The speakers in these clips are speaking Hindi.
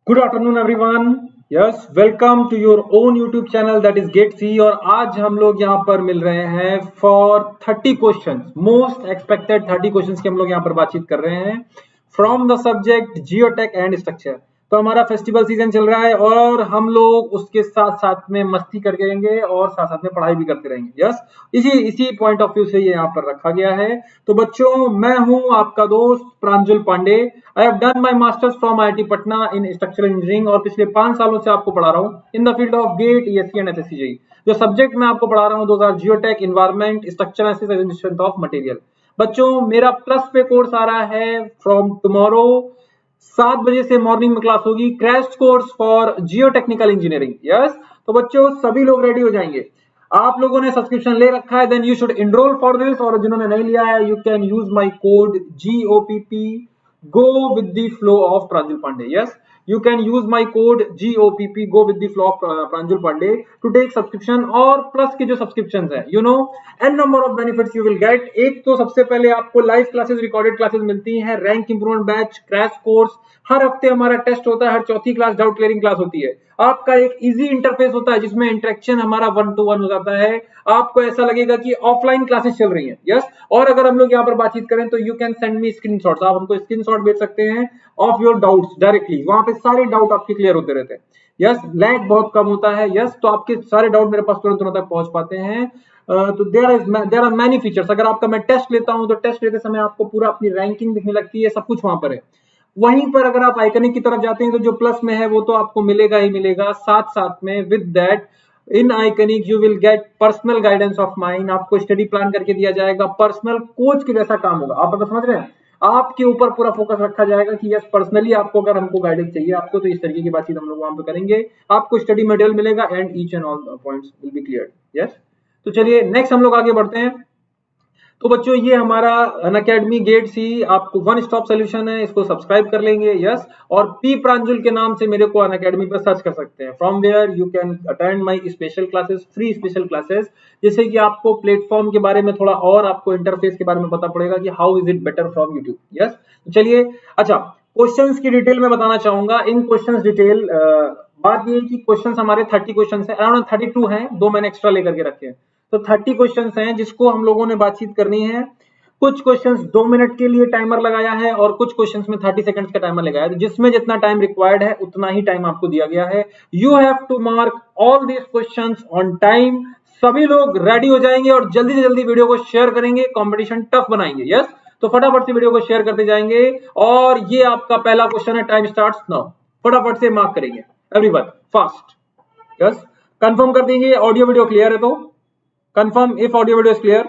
Good afternoon everyone. Yes, welcome to your own YouTube channel that is GATE C. और आज हम लोग यहाँ पर मिल रहे हैं for 30 questions, most expected 30 questions की हम लोग यहाँ पर बातचीत कर रहे हैं from the subject geotech and structure. तो हमारा फेस्टिवल सीजन चल रहा है और हम लोग उसके साथ साथ में मस्ती करके रहेंगे और साथ साथ में पढ़ाई भी करते रहेंगे। यस, इसी पॉइंट ऑफ व्यू से ये यहाँ पर रखा गया है। तो बच्चों, मैं हूँ आपका दोस्त Pranjul Pandey. I have done my masters from IIT Patna in structural engineering और पिछले 5 सालों से आपको पढ़ा रहा हूँ in the field of GATE, ESC and SSC JEE. जो सब्जेक्ट मैं आपको पढ़ा रहा हूँ, 2000 geotech, environment, structure analysis and of material. बच्चों, मेरा प्लस पे कोर्स आ रहा है फ्रॉम टुमारो। 7 बजे से मॉर्निंग में क्लास होगी, crash course for Jio technical engineering. Yes, तो बच्चों सभी लोग रेडी हो जाएंगे। आप लोगों ने सब्सक्रिप्शन ले रखा है, then you should enrol for this. और जिन्होंने नहीं लिया है, you can use my code GOPP, go with the flow of Pranjul Pandey. Yes, you can use my code GOPP, go with the flow of Pranjul Pandey to take subscription। और प्लस के जो सब्सक्रिप्शन है, you know an number of benefits you will get. एक तो सबसे पहले आपको लाइव क्लासेस, रिकॉर्डेड क्लासेस मिलती हैं, rank improvement batch, crash course, हर हफ्ते हमारा टेस्ट होता है, हर चौथी क्लास डाउट क्लियरिंग क्लास होती है। आपका एक इजी इंटरफेस होता है जिसमें इंटरेक्शन हमारा 1 to 1 हो जाता है। आपको ऐसा लगेगा कि ऑफलाइन क्लासेस चल रही हैं। यस, और अगर हम लोग यहाँ पर बातचीत करें तो you can send me screenshots. आप हमको स्क्रीनशॉट भेज सकते हैं ऑफ योर डाउट्स डायरेक्टली। वहां पे सारे डाउट आपके क्लियर होते रहते हैं। यस, लैग बहुत कम होता है। यस, तो आपके सारे डाउट मेरे पास तुरंत तक पहुंच पाते हैं। तो देयर आर मैनी फीचर्स। अगर आपका मैं टेस्ट लेता हूं तो टेस्ट लेते समय आपको पूरा अपनी रैंकिंग दिखने लगती है, सब कुछ वहां पर है। वहीं पर अगर आप आइकनिक की तरफ जाते हैं तो जो प्लस में है वो तो आपको मिलेगा ही मिलेगा, साथ साथ में with that in iconic you will get personal guidance of mind. आपको स्टडी प्लान करके दिया जाएगा, पर्सनल कोच के जैसा काम होगा। आप मतलब समझ रहे हैं, आपके ऊपर पूरा फोकस रखा जाएगा कि यस, पर्सनली आपको अगर हमको गाइडेंस चाहिए आपको, तो इस तरीके की बातचीत हम लोग वहां पे करेंगे। आपको स्टडी मटेरियल मिलेगा and each and all points will be clear. Yes, तो चलिए नेक्स्ट हम लोग आगे बढ़ते हैं। तो बच्चों, ये हमारा अनअकैडमी गेट सी आपको वन स्टॉप सोल्यूशन है, इसको सब्सक्राइब कर लेंगे। यस, और पी प्रांजुल के नाम से मेरे को अनअकैडमी पर सर्च कर सकते हैं, from where you can attend my special classes, free special classes, जैसे कि आपको प्लेटफॉर्म के बारे में थोड़ा और आपको इंटरफेस के बारे में पता पड़ेगा कि how is it better from YouTube. Yes, चलिए, अच्छा, क्वेश्चंस की डिटेल में बताना चाहूंगा। इन क्वेश्चंस डिटेल बात ये है कि क्वेश्चंस हमारे 30 क्वेश्चंस हैं, अराउंड 32 हैं, 2 मैंने एक्स्ट्रा लेकर के रखे हैं। तो 30 क्वेश्चंस हैं जिसको हम लोगों ने बातचीत करनी है। कुछ क्वेश्चंस 2 मिनट के लिए टाइमर लगाया है और कुछ क्वेश्चंस में 30 सेकंड्स का टाइमर लगाया है। तो जिसमें जितना टाइम रिक्वायर्ड है उतना ही टाइम आपको दिया गया है। You have to mark all these questions on time. सभी लोग रेडी हो जाएंगे और जल्दी से जल्दी वीडियो को शेयर करेंगे, कंपटीशन टफ बनाएंगे। यस, तो फटाफट से वीडियो को शेयर करते जाएंगे। और ये आपका पहला क्वेश्चन है, टाइम स्टार्ट्स नाउ। फटाफट से मार्क करेंगे एवरीवन, फास्ट। यस, कंफर्म कर देंगे ऑडियो वीडियो क्लियर है तो। Confirm if audio video is clear.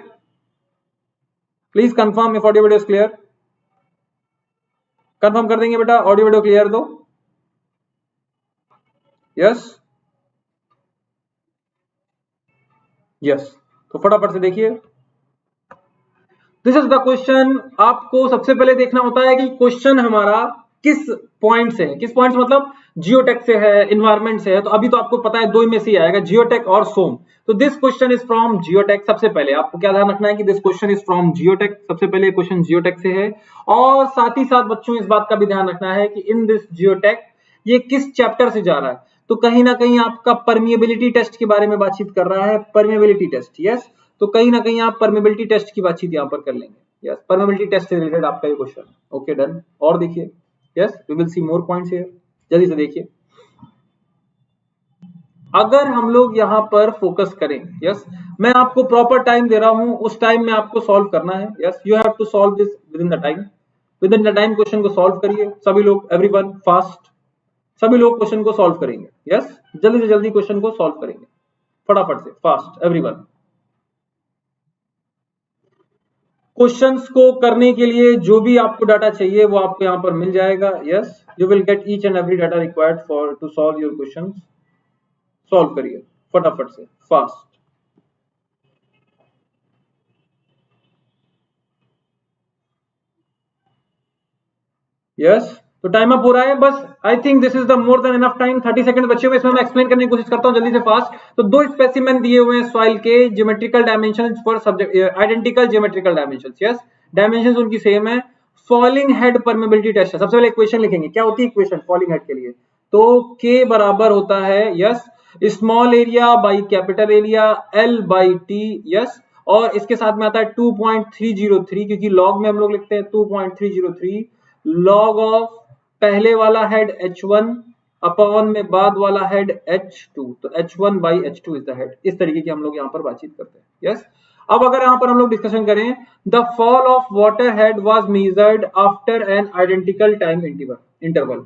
Please confirm if audio video is clear. Confirm कर देंगे बेटा, ऑडियो वीडियो क्लियर तो। यस, यस, तो फटाफट से देखिए। This is the question. आपको सबसे पहले देखना होता है कि क्वेश्चन हमारा किस पॉइंट से है। किस पॉइंट से मतलब जियोटेक से है, इन्वायरमेंट से है। तो अभी तो आपको पता है 2 में से ही आएगा, जियोटेक और सोम। तो this question is from geotech. सबसे पहले आपको क्या ध्यान रखना है कि this question is from geotech. सबसे पहले क्वेश्चन जियोटेक से है। और साथ ही साथ बच्चों, इस बात का भी ध्यान रखना है कि इन दिस जियोटेक ये किस चैप्टर से जा रहा है। तो कहीं ना कहीं आपका परमिएबिलिटी टेस्ट के बारे में बातचीत कर रहा है, परमिएबिलिटी टेस्ट। यस, तो कहीं ना कहीं आप परमिएबिलिटी टेस्ट की बातचीत यहाँ पर कर लेंगे। यस, परमिएबिलिटी टेस्ट से रिलेटेड आपका ये क्वेश्चन। Okay, done. और देखिए, yes, we will see more points here. जल्दी से देखिए। अगर हम लोग यहाँ पर फोकस करें, यस, मैं आपको प्रॉपर टाइम दे रहा हूं, उस टाइम में आपको सॉल्व करना है। Yes, you have to solve this within the time. Within the time question को सॉल्व करिए सभी लोग, एवरीवन फास्ट। सभी लोग क्वेश्चन को सॉल्व करेंगे। यस, जल्दी से जल्दी क्वेश्चन को सॉल्व करेंगे, फटाफट से, फास्ट एवरीवन। क्वेश्चंस को करने के लिए जो भी आपको डाटा चाहिए वो आपको यहाँ पर मिल जाएगा। Yes, you will get each and every data required for to solve your questions. Solve करिए फटाफट से, फास्ट। यस, तो टाइम अप हो रहा है बस। I think this is the more than enough time. 30 second बचे हुए, इसमें मैं एक्सप्लेन करने की कोशिश करता हूं जल्दी से, फास्ट। तो 2 स्पेसिमेन दिए हुए हैं सॉइल के, geometrical dimensions for subject, identical geometrical dimensions. Yes, dimensions उनकी सेम है। फॉलिंग हेड परमेबिलिटी टेस्ट है। सबसे पहले इक्वेशन लिखेंगे, क्या होती है इक्वेशन फॉलिंग हेड के लिए। तो K बराबर होता है yes small area by capital area L by T yes, और इसके साथ में आता है 2.303 क्योंकि लॉग में हम लोग लिखते हैं 2.303 लॉग ऑफ पहले वाला हेड H1 अपॉन में बाद वाला हेड H2, तो H1 by H2 is the head. इस तरीके की हम लोग यहाँ पर बातचीत करते हैं यस। अब अगर यहाँ पर हम लोग डिस्कशन करें, the fall of water head was measured after an identical time interval.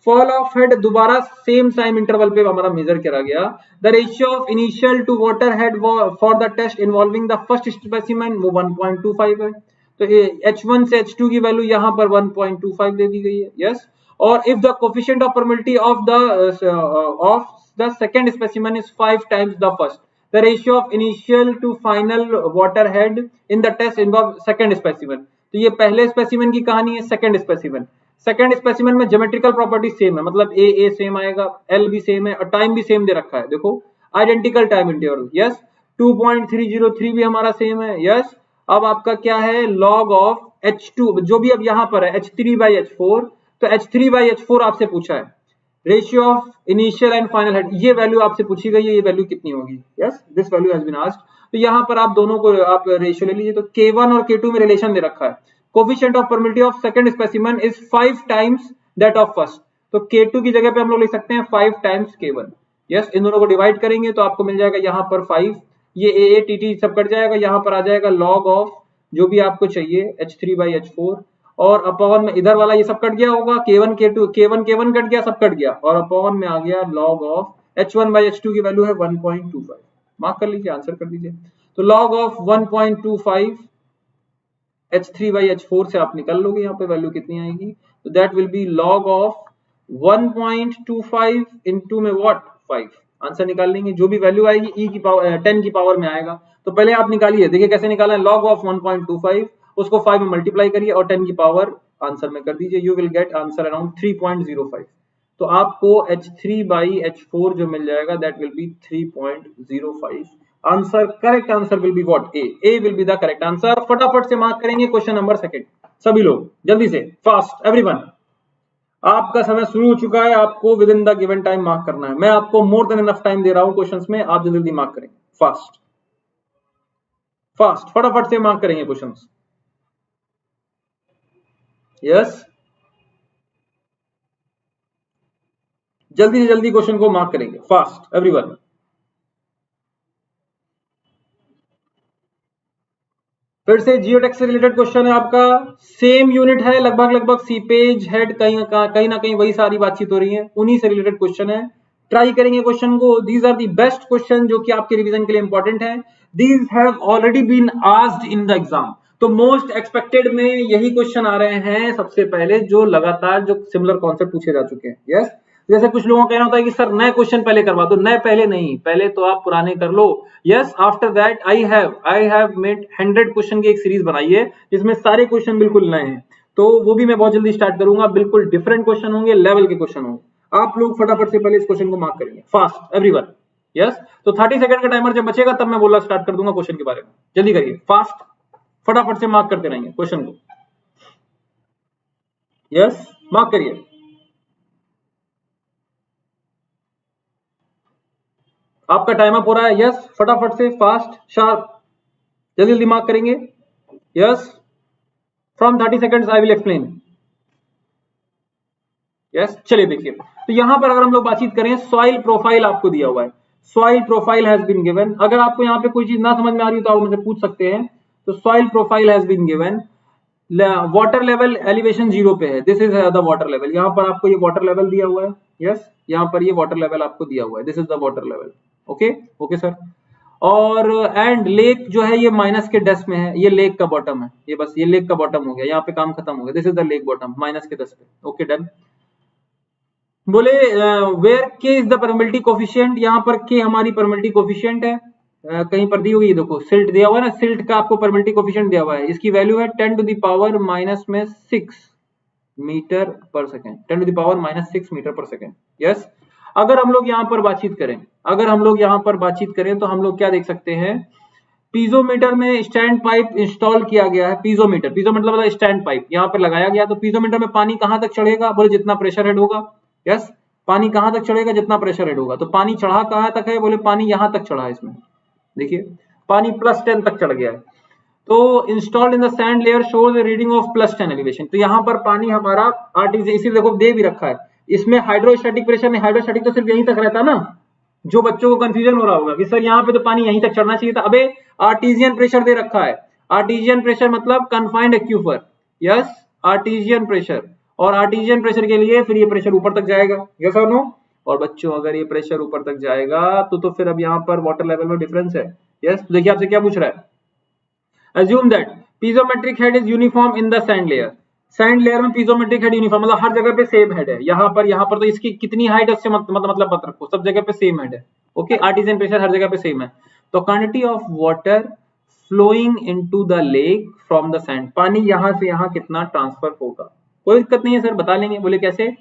Fall of head दोबारा सेम टाइम इंटरवल पे हमारा मेजर करा गया। The ratio of initial to water head for the test involving the first specimen वो 1.25 है, तो H1 से H2 की वैल्यू यहाँ पर 1.25 दे दी गई है यस। और if the coefficient of permeability of the second specimen is 5 times the first, the ratio of initial to final water head in the test involve second specimen। तो ये पहले स्पेसिमेन की कहानी है। सेकंड स्पेसिमेन में ज्योमेट्रिकल प्रॉपर्टी सेम है, मतलब ए सेम आएगा, एल भी सेम है और टाइम भी सेम दे रखा है, देखो आइडेंटिकल टाइम इंटरवल यस। 2.303 भी हमारा सेम है यस। अब आपका क्या है लॉग ऑफ H2 जो भी अब यहाँ पर है H3/H4, तो H3/H4 आपसे पूछा है ratio of initial and final head, ये वैल्यू आपसे पूछी गई है, ये वैल्यू कितनी होगी yes, this value has been asked. तो यहाँ पर आप दोनों को आप रेशियो ले लीजिए, तो K1 और K2 में रिलेशन दे रखा है। Coefficient of permeability of second specimen is 5 times that of first, तो K2 की जगह पे हम लोग लिख सकते हैं 5 टाइम्स K1 यस। इन दोनों को डिवाइड करेंगे तो आपको मिल जाएगा यहाँ पर 5, ये AATT सब कट जाएगा, यहाँ पर आ जाएगा लॉग ऑफ जो भी आपको चाहिए H3/H4 और अपॉन में इधर वाला ये सब कट गया होगा, K1 कट गया, सब कट गया और अपॉन में आ गया लॉग ऑफ H1/H2 की वैल्यू है 1.25। मार्क कर लीजिए, आंसर कर दीजिए। तो लॉग ऑफ 1.25 H3/H4 से आप निकाल लोगे यहाँ पे वैल्यू कितनी आएगी, तो that will B log of 1.25 into में व्हाट 5। आंसर निकाल लेंगे, जो भी वैल्यू आएगी e की पावर 10 की पावर में आएगा। तो पहले आप निकालिए, देखिए कैसे निकालना है। लॉग ऑफ 1.25 उसको 5 में मल्टीप्लाई करिए और 10 की पावर आंसर में कर दीजिए, you will get answer around 3.05। तो आपको H3/H4 जो मिल जाएगा that will B 3.05। Answer correct answer will be what A will be the correct answer. फटाफट से मार्क करेंगे क्वेश्चन नंबर सेकंड, सभी लोग जल्दी से, फास्ट एवरीवन। आपका समय शुरू हो चुका है, आपको with in the given time mark करना है। मैं आपको मोर देन इनफ टाइम दे रहा हूं क्वेश्चंस में, आप जल्दी जल्दी मार्क करेंगे, फास्ट फटाफट से मार्क करेंगे क्वेश्चंस यस। जल्दी से जल्दी क्वेश्चन को मार्क करेंगे, फास्ट एवरीवन। फिर से जियोटेक से रिलेटेड क्वेश्चन है आपका, सेम यूनिट है, लगभग सीपेज हेड कहीं ना कहीं वही सारी बातचीत हो रही है, उन्हीं से रिलेटेड क्वेश्चन है। ट्राई करेंगे क्वेश्चन को। These are the best question जो कि आपके रिवीजन के लिए इंपॉर्टेंट है। These have already been asked in the exam, तो मोस्ट एक्सपेक्टेड में यही क्वेश्चन आ रहे हैं सबसे पहले, जो लगातार जो सिमिलर कॉन्सेप्ट पूछे जा चुके हैं यस। जैसे कुछ लोगों का कहना होता है कि सर नए क्वेश्चन पहले करवा दो, नए पहले नहीं, पहले तो आप पुराने कर लो yes. After that I have made 100 question की एक सीरीज बनाई है जिसमें सारे क्वेश्चन बिल्कुल नए हैं, तो वो भी मैं बहुत जल्दी स्टार्ट करूंगा। बिल्कुल डिफरेंट क्वेश्चन होंगे, लेवल के क्वेश्चन होंगे। आप लोग फटाफट से पहले इस क्वेश्चन को मार्क करेंगे, फास्ट एवरीवन यस। तो 30 सेकंड का टाइमर जब बचेगा तब मैं बोलना स्टार्ट कर दूंगा क्वेश्चन के बारे में, जल्दी करिए, फास्ट फटाफट से मार्क करते रहेंगे क्वेश्चन को यस। मार्क करिए, आपका टाइम अप हो रहा है यस। फटाफट से फास्ट शार्प जल्दी जल्दी मार्क करेंगे yes. From 30 seconds I will explain yes. चलिए देखिए, तो यहां पर अगर हम लोग बातचीत करें, सॉइल प्रोफाइल आपको दिया हुआ है, soil profile has been given. अगर आपको यहाँ पे कोई चीज ना समझ में आ रही हो तो आप मुझसे पूछ सकते हैं। तो soil profile has been given, water level elevation 0 पे है, this is the water level. यहाँ पर आपको ये वाटर लेवल दिया हुआ है यस, यहाँ पर ये वाटर लेवल आपको दिया हुआ है, this is the water level. Okay sir. और एंड लेक जो है ये माइनस के डेस्क में है, ये लेक का बॉटम है, ये बस ये लेक का बॉटम हो गया, यहाँ पे काम खत्म हो गया, this is the lake bottom minus के 10 पे। Okay done. बोले वेयर के इज द परमिलिटी कोफिशिएंट, यहाँ पर के हमारी परमिलिटी कोफिशिएंट है, कहीं पर दी हुई, देखो सिल्ट दिया हुआ है ना, सिल्ट का आपको परमिलिटी कोफिशिएंट दिया हुआ है, इसकी वैल्यू है 10 टू द पावर माइनस में 6 metre per second, 10 to the power minus 6 metre per second yes. अगर हम लोग यहाँ पर बातचीत करें, तो हम लोग क्या देख सकते हैं, पीजोमीटर में स्टैंड पाइप इंस्टॉल किया गया है। पीजोमीटर मतलब स्टैंड पाइप यहाँ पर लगाया गया, तो पीजोमीटर में पानी कहां तक चढ़ेगा, बोले जितना प्रेशर हेड होगा यस। पानी कहां तक चढ़ेगा? जितना प्रेशर हेड होगा। तो पानी चढ़ा कहां तक है? बोले पानी यहां तक चढ़ा है इसमें, देखिए पानी +10 तक चढ़ गया है। तो installed in the sand layer shows A reading of +10 elevation. तो यहाँ पर पानी हमारा आर्टिफिशियल, इसी देखो दे भी रखा है इसमें हाइड्रोस्टैटिक प्रेशर नहीं, हाइड्रोस्टैटिक तो सिर्फ यहीं तक रहता ना, जो बच्चों को कंफ्यूजन हो रहा होगा कि सर यहाँ पे तो पानी यहीं तक चढ़ना चाहिए था। अबे आर्टिजियन प्रेशर दे रखा है, आर्टिजियन प्रेशर मतलब confined aquifer, yes artesian pressure, और आर्टिजियन प्रेशर के लिए फिर ये प्रेशर ऊपर तक जाएगा, यस और नो। और बच्चों अगर ये प्रेशर ऊपर तक जाएगा तो फिर अब यहाँ पर वाटर लेवल में डिफरेंस है, यस। देखिए आपसे क्या पूछ रहा है, assume that piezometric head is uniform in the sand layer। Sand layer में piezometric head यूनिफॉर्म मतलब हर जगह पे सेम हेड है। यहाँ पर तो इसकी कितनी हाइट है उससे मतलब मत रखो, सब जगह पे सेम हेड है, ओके। आर्टिजियन प्रेशर हर जगह पे सेम है। तो quantity of water flowing into the lake from the sand, पानी यहाँ से यहाँ कितना ट्रांसफर होगा? कोई दिक्कत नहीं है सर, बता लेंगे। बोले कैसे?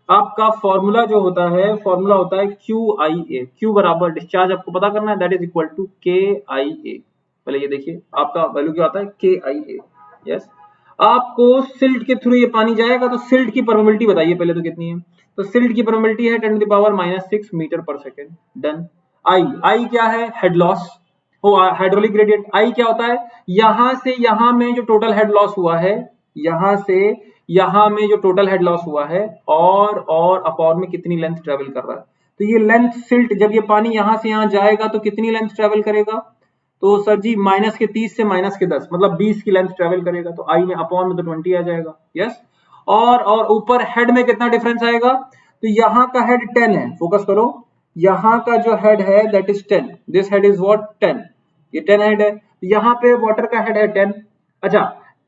आपका फॉर्मूला जो होता है, फॉर्मूला होता है QIA, Q बराबर डिस्चार्ज आपको पता करना है, that is equal to KIA। पहले ये देखिए आपका वैल्यू क्या आता है, KIA, यस। आपको सिल्ट के थ्रू ये पानी जाएगा तो सिल्ट की परमेबिलिटी बताइए पहले तो कितनी है? तो सिल्ट की परमेबिलिटी है 10⁻⁻6 metre per second, done. I क्या है? Head loss, hydraulic gradient. I क्या होता है? यहां से यहां में जो टोटल हेड लॉस हुआ है, यहां से यहां में जो टोटल हेड लॉस हुआ है, और अपॉन में कितनी लेंथ ट्रेवल कर रहा है। तो ये लेंथ सिल्ट, जब ये पानी यहां से यहां जाएगा तो कितनी लेंथ ट्रेवल करेगा? तो सर जी -30 से -10 मतलब 20 की लेंथ ट्रेवल करेगा। तो आई में अपॉन में तो 20 आ जाएगा, यस। और ऊपर हेड में कितना डिफरेंस आएगा? तो यहाँ का हेड 10 है, फोकस करो, यहाँ का जो हेड है that is 10, this head is what 10, ये 10 हेड है। यहाँ पे वाटर का हेड है 10। अच्छा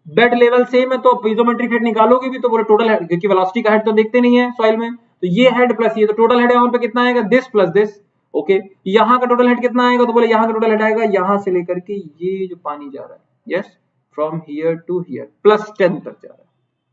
बेड लेवल सेम है तो पीजोमेट्रिक हेड निकालोगे भी तो बोले टोटल हेड, क्योंकि वेलोसिटी का हेड तो देखते नहीं है सॉइल में, तो ये हेड प्लस ये, तो टोटल हेड यहाँ पे कितना आएगा? This plus this, okay. यहाँ का टोटल हेड कितना आएगा? तो बोले यहाँ का टोटल हेड आएगा यहाँ से लेकर के ये जो पानी जा रहा है, yes, from here to here, +10 तक जा रहा है।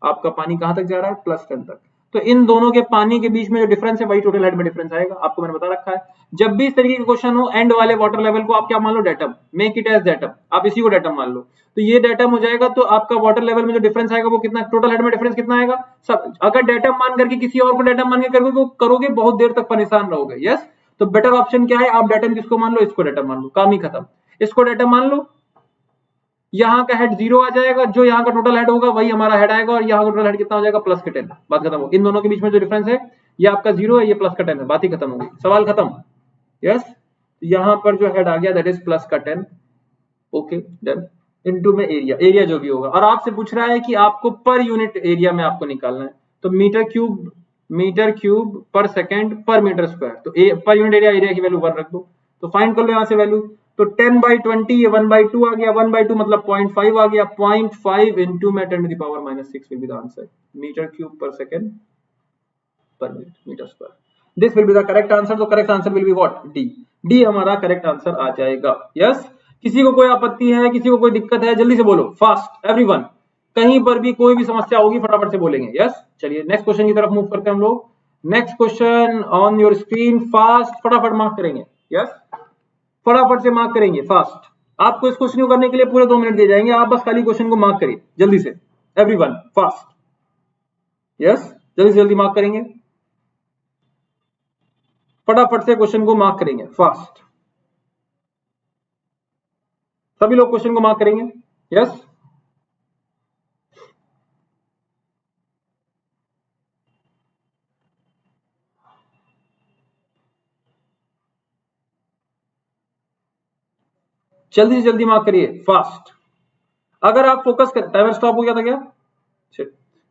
आपका पानी कहां तक जा रहा है? +10 तक। तो इन दोनों के पानी के बीच में जो डिफरेंस है वही टोटल हेड में डिफरेंस आएगा, आपको मैंने बता रखा है। जब भी इस तरीके के क्वेश्चन हो एंड वाले वाटर लेवल को आप क्या मान लो? Datum, make it as datum, आप इसी को डेटम मान लो। तो ये डेटम हो जाएगा, तो आपका वाटर लेवल में जो डिफरेंस आएगा वो कितना, टोटल हेड में डिफरेंस कितना आएगा? सब अगर डेटम मान करके किसी और को डेटम मान के करोगे बहुत देर तक परेशान रहोगे, यस। तो बेटर ऑप्शन क्या है? आप डेटम किसको मान लो? इसको डेटम मान लो, काम ही खत्म। इसको डेटम मान लो, यहाँ का हेड 0 आ जाएगा, जो यहाँ का टोटल हेड होगा वही हमारा हेड आएगा, और यहाँ का टोटल हेड कितना हो जाएगा? +10, बात खत्म हो। इन दोनों के बीच में जो डिफरेंस है ये आपका 0 है, ये +10 है, बात ही खत्म होगी, सवाल खत्म, यस। यहाँ पर जो हेड आ गया that is +10, okay done. Into में एरिया जो भी होगा, और आपसे पूछ रहा है कि आपको पर यूनिट एरिया में आपको निकालना है, तो मीटर क्यूब पर सेकेंड पर मीटर स्क्वायर, तो पर यूनिट एरिया की वैल्यू 1 रख दो। तो फाइंड कर लो यहाँ से वैल्यू, तो 10/20 ये 1/2 आ गया, 1/2 मतलब 0.5 आ गया, 0.5 इंटू में 10⁻⁻6 will be the answer, metre cube पर सेकेंड पर metre square, this will be the correct answer. तो correct answer will be what? D हमारा करेक्ट आंसर आ जाएगा, यस। किसी को कोई आपत्ति है, किसी को कोई दिक्कत है, जल्दी से बोलो, फास्ट एवरीवन, कहीं पर भी कोई भी समस्या होगी फटाफट से बोलेंगे, यस। चलिए नेक्स्ट क्वेश्चन की तरफ मूव करते हैं हम लोग। Next question on your screen, fast फटाफट मार्क करेंगे, यस, फटाफट से मार्क करेंगे फास्ट। आपको इस क्वेश्चन को करने के लिए पूरे 2 मिनट दिए जाएंगे, आप बस खाली क्वेश्चन को मार्क करिए जल्दी से, एवरीवन फास्ट, यस, जल्दी से जल्दी मार्क करेंगे, फटाफट से क्वेश्चन को मार्क करेंगे फास्ट, सभी लोग क्वेश्चन को मार्क करेंगे, यस। जल्दी से जल्दी मार्क करिए फास्ट। अगर आप फोकस कर, टाइमर स्टॉप हो गया था क्या?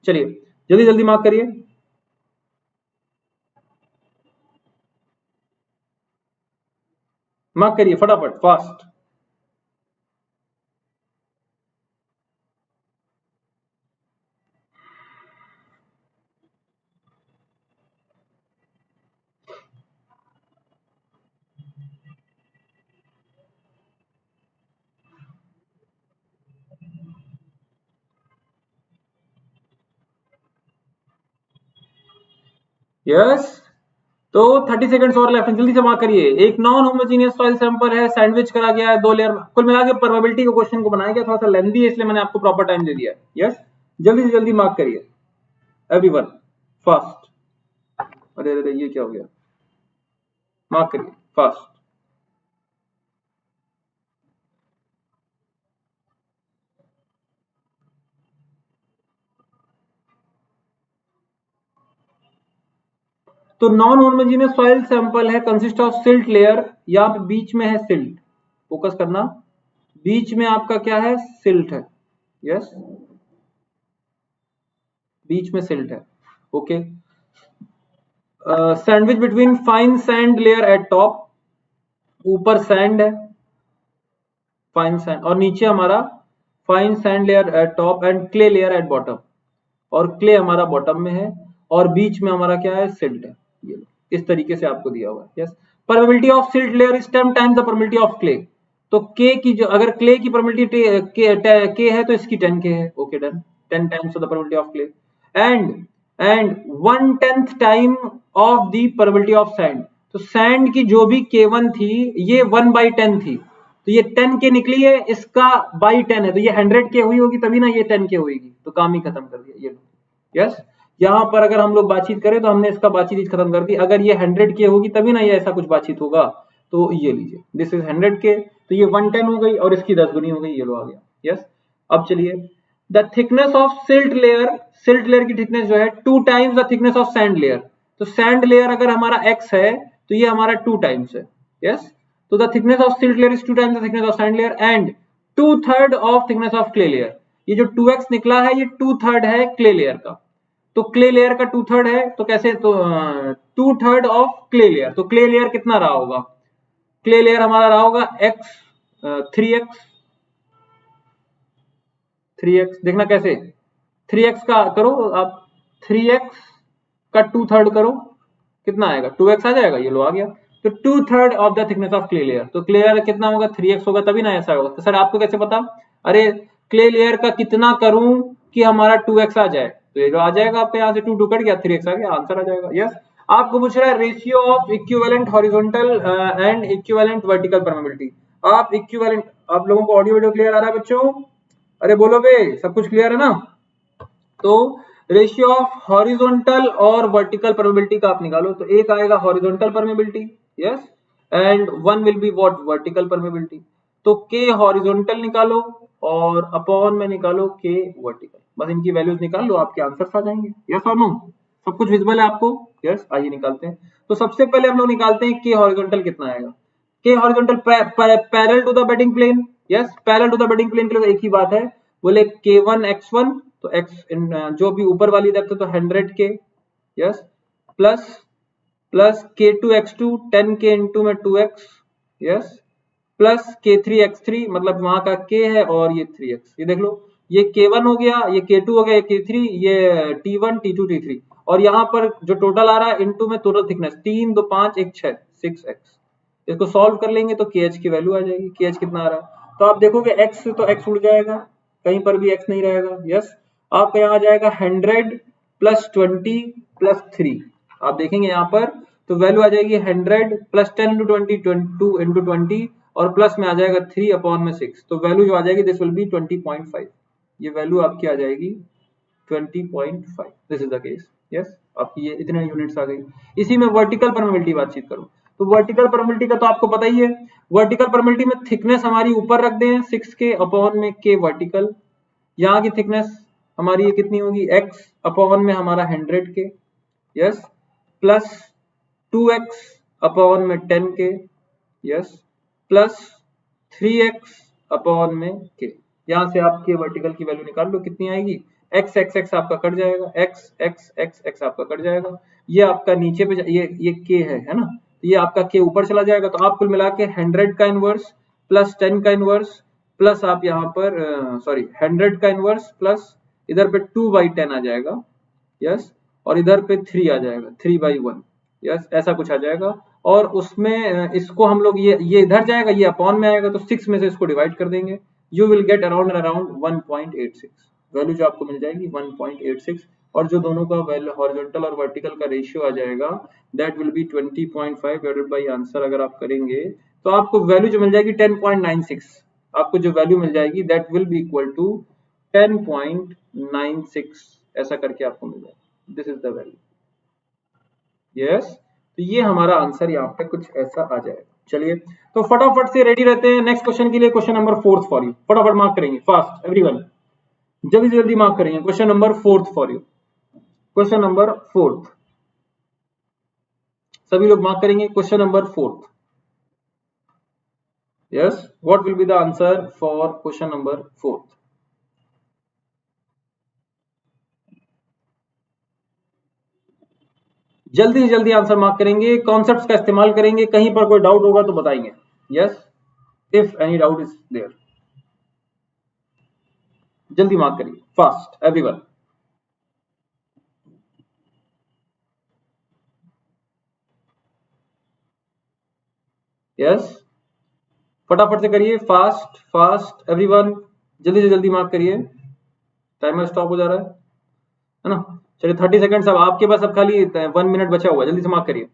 चलिए जल्दी जल्दी मार्क करिए, मार्क करिए फटाफट फास्ट। यस, तो 30 सेकंड्स और लेफ्ट, जल्दी से मार्क करिए। एक नॉन होमोजीनियस सॉइल सैंपल है, सैंडविच करा गया है 2 लेयर में, कुल मिला के प्रोबेबिलिटी के क्वेश्चन को बनाया गया, थोड़ा सा लेंथी है इसलिए मैंने आपको प्रॉपर टाइम दे दिया, यस। जल्दी से जल्दी मार्क करिए एवरीवन फास्ट। अरे अरे ये क्या हो गया, मार्क करिए फास्ट। तो नॉन होमोजेनियस सॉइल सैंपल है, कंसिस्ट ऑफ सिल्ट लेयर, यहाँ पे बीच में है सिल्ट, फोकस करना, बीच में आपका क्या है, सिल्ट है, यस, बीच में सिल्ट है, okay. Sandwich between fine sand layer eight top, ऊपर सैंड है, फाइन सैंड, और नीचे हमारा fine sand layer eight top and clay layer at bottom, और क्ले हमारा बॉटम में है, और बीच में हमारा क्या है, सिल्ट है, ये इस तरीके से आपको दिया हुआ है, yes. Permeability of silt layer is 10 times the permeability of clay, तो के की जो, अगर क्ले की परमेबिलिटी के है तो इसकी 10 के है, okay done, 10 times of the permeability of clay, and 1/10 time of the permeability of sand, तो सैंड की जो भी K1 थी ये 1/10 थी, तो ये 10 के निकली है, इसका बाई 10 है, तो ये 100 के हुई होगी तभी ना ये 10 के होगी, तो काम ही खत्म कर दिया ये, यस। यहाँ पर अगर हम लोग बातचीत करें तो हमने इसका बातचीत खत्म कर दी, अगर ये 100 के होगी तभी ना ये ऐसा कुछ बातचीत होगा, तो ये लीजिए दिस इज 100 के, तो ये 110 हो गई और इसकी 10 गुनी हो गई, ये लो आ गया, यस। अब चलिए, the thickness of silt layer की थिकनेस जो है 2 times the thickness of sand layer, तो सैंड लेयर अगर हमारा x है तो ये हमारा 2 टाइम्स है, यस। तो the thickness of silt layer is 2 times the thickness of sand layer and 2/3 of thickness of clay layer, ये जो 2x निकला है ये 2/3 है क्ले लेयर का, तो क्ले लेयर का 2/3 है, तो कैसे, तो 2/3 ऑफ क्ले लेयर, तो क्ले लेयर कितना रहा होगा, क्ले लेयर हमारा रहा होगा x 3x देखना कैसे, 3x का करो आप, 3x का 2/3 करो, कितना आएगा, 2x आ जाएगा, ये लो आ गया, तो 2/3 of the thickness of clay layer, तो क्ले लेयर कितना होगा, 3x होगा तभी ना ऐसा होगा, तो सर आपको कैसे पता, अरे क्ले लेयर का कितना करूं कि हमारा 2x आ जाए, तो ये जो आ जाएगा आपके यहाँ से 2 कट गया, 3x आ गया, आंसर आ जाएगा, यस। आपको पूछ रहा है ratio of equivalent horizontal and equivalent vertical permeability, आप इक्विवेलेंट, आप लोगों को ऑडियो वीडियो क्लियर आ रहा है बच्चों, अरे बोलो बे, सब कुछ क्लियर है ना, तो रेशियो ऑफ हॉरिजॉन्टल और वर्टिकल परमेबिलिटी का आप निकालो, तो एक आएगा horizontal permeability, yes, and one will be what, vertical permeability, तो के हॉरिजॉन्टल निकालो और अपॉन में निकालो के वर्टिकल, बस इनकी वैल्यूज निकाल लो, आपके आंसर्स आ जाएंगे, यस और नो, सब कुछ विजिबल है आपको, यस। आइए निकालते हैं, तो सबसे पहले हम लोग निकालते हैं के हॉरिजॉन्टल कितना आएगा, के horizontal parallel to the bedding plane, yes, parallel to the bedding plane के लिए एक ही बात है, बोले k1 x1, तो x जो भी ऊपर वाली देखते तो 100 के, yes, plus plus k2 x2 10 के इंटू में 2x, yes, plus k3 x3, मतलब वहां का k है और ये 3x, ये देख लो, ये k1 हो गया, ये k2 हो गया, ये k3, ये t1 t2 t3, और यहाँ पर जो टोटल आ रहा है इंटू में टोटल थिकनेस 3 2 5 1 6 6x, इसको सॉल्व कर लेंगे तो kh की वैल्यू आ जाएगी, kh कितना आ रहा है, तो आप देखोगे x से तो x उड़ जाएगा, कहीं पर भी x नहीं रहेगा, यस, आपका यहाँ आ जाएगा 100 प्लस 20 प्लस 3, आप देखेंगे यहाँ पर तो वैल्यू आ जाएगी 100 प्लस 10 इंटू 20 22 इंटू 20 और प्लस में आ जाएगा 3 अपॉन में 6, तो वैल्यू जो आ जाएगी दिस विल बी 20.5, ये वैल्यू आपकी आ जाएगी 20.5, this is the case, yes, आपकी ये इतने यूनिट्स आ गई। इसी में वर्टिकल परमेबिलिटी बातचीत करूं, तो वर्टिकल परमेबिलिटी का तो आपको पता ही है, वर्टिकल परमेबिलिटी में थिकनेस हमारी ऊपर रख दें 6 के अपॉन में के वर्टिकल, यहाँ की थिकनेस हमारी ये कितनी होगी, x अपॉन में हमारा 100 के, यस, प्लस 2x अपॉन में 10 के, यस, प्लस 3x अपॉन में के, यहां से आप के वर्टिकल की वैल्यू निकाल लो कितनी आएगी, x x x आपका कट जाएगा, x x x x आपका कट जाएगा, ये आपका नीचे पे ये k है ना, ये आपका k ऊपर चला जाएगा, तो आप कुल मिला के 100 का इनवर्स प्लस 10 का इनवर्स प्लस आप यहाँ पर सॉरी 100 का इनवर्स प्लस इधर पे 2/10 आ जाएगा, यस, और इधर पे 3 आ जाएगा 3/1, यस, ऐसा कुछ आ जाएगा, और उसमें इसको हम लोग ये इधर जाएगा, ये अपॉन में आएगा, तो 6 में से इसको डिवाइड कर देंगे, you will get around 1.86, value जो आपको मिल जाएगी 1.86, और जो दोनों का वैल्यू हॉरिजॉन्टल और वर्टिकल का रेशियो आ जाएगा that will B 20.5 divided by answer, अगर आप करेंगे तो आपको वैल्यू जो मिल जाएगी 10.96, आपको जो वैल्यू मिल जाएगी that will be equal to 10.96, ऐसा करके आपको मिल जाएगा, this is the value. Yes, तो ये हमारा आंसर यहाँ पे कुछ ऐसा आ जाएगा। चलिए, तो फटाफट से रेडी रहते हैं नेक्स्ट क्वेश्चन के लिए। क्वेश्चन नंबर 4 फॉर यू, फटाफट मार्क करेंगे, फास्ट एवरीवन, जल्दी से जल्दी मार्क करेंगे। Question number 4 for you, question number 4, सभी लोग मार्क करेंगे। Question number 4, yes, what will be the answer for question number 4? जल्दी से जल्दी आंसर मार्क करेंगे, कॉन्सेप्ट्स का इस्तेमाल करेंगे, कहीं पर कोई डाउट होगा तो बताएंगे। Yes, if any doubt is there, जल्दी मार्क करिए, फास्ट एवरीवन। यस, फटाफट से करिए, फास्ट फास्ट एवरीवन, जल्दी से जल्दी मार्क करिए, टाइमर स्टॉप हो जा रहा है ना। चलिए 30 सेकंड्स अब आपके पास, अब खाली 1 मिनट बचा हुआ, जल्दी से मार्क करिए।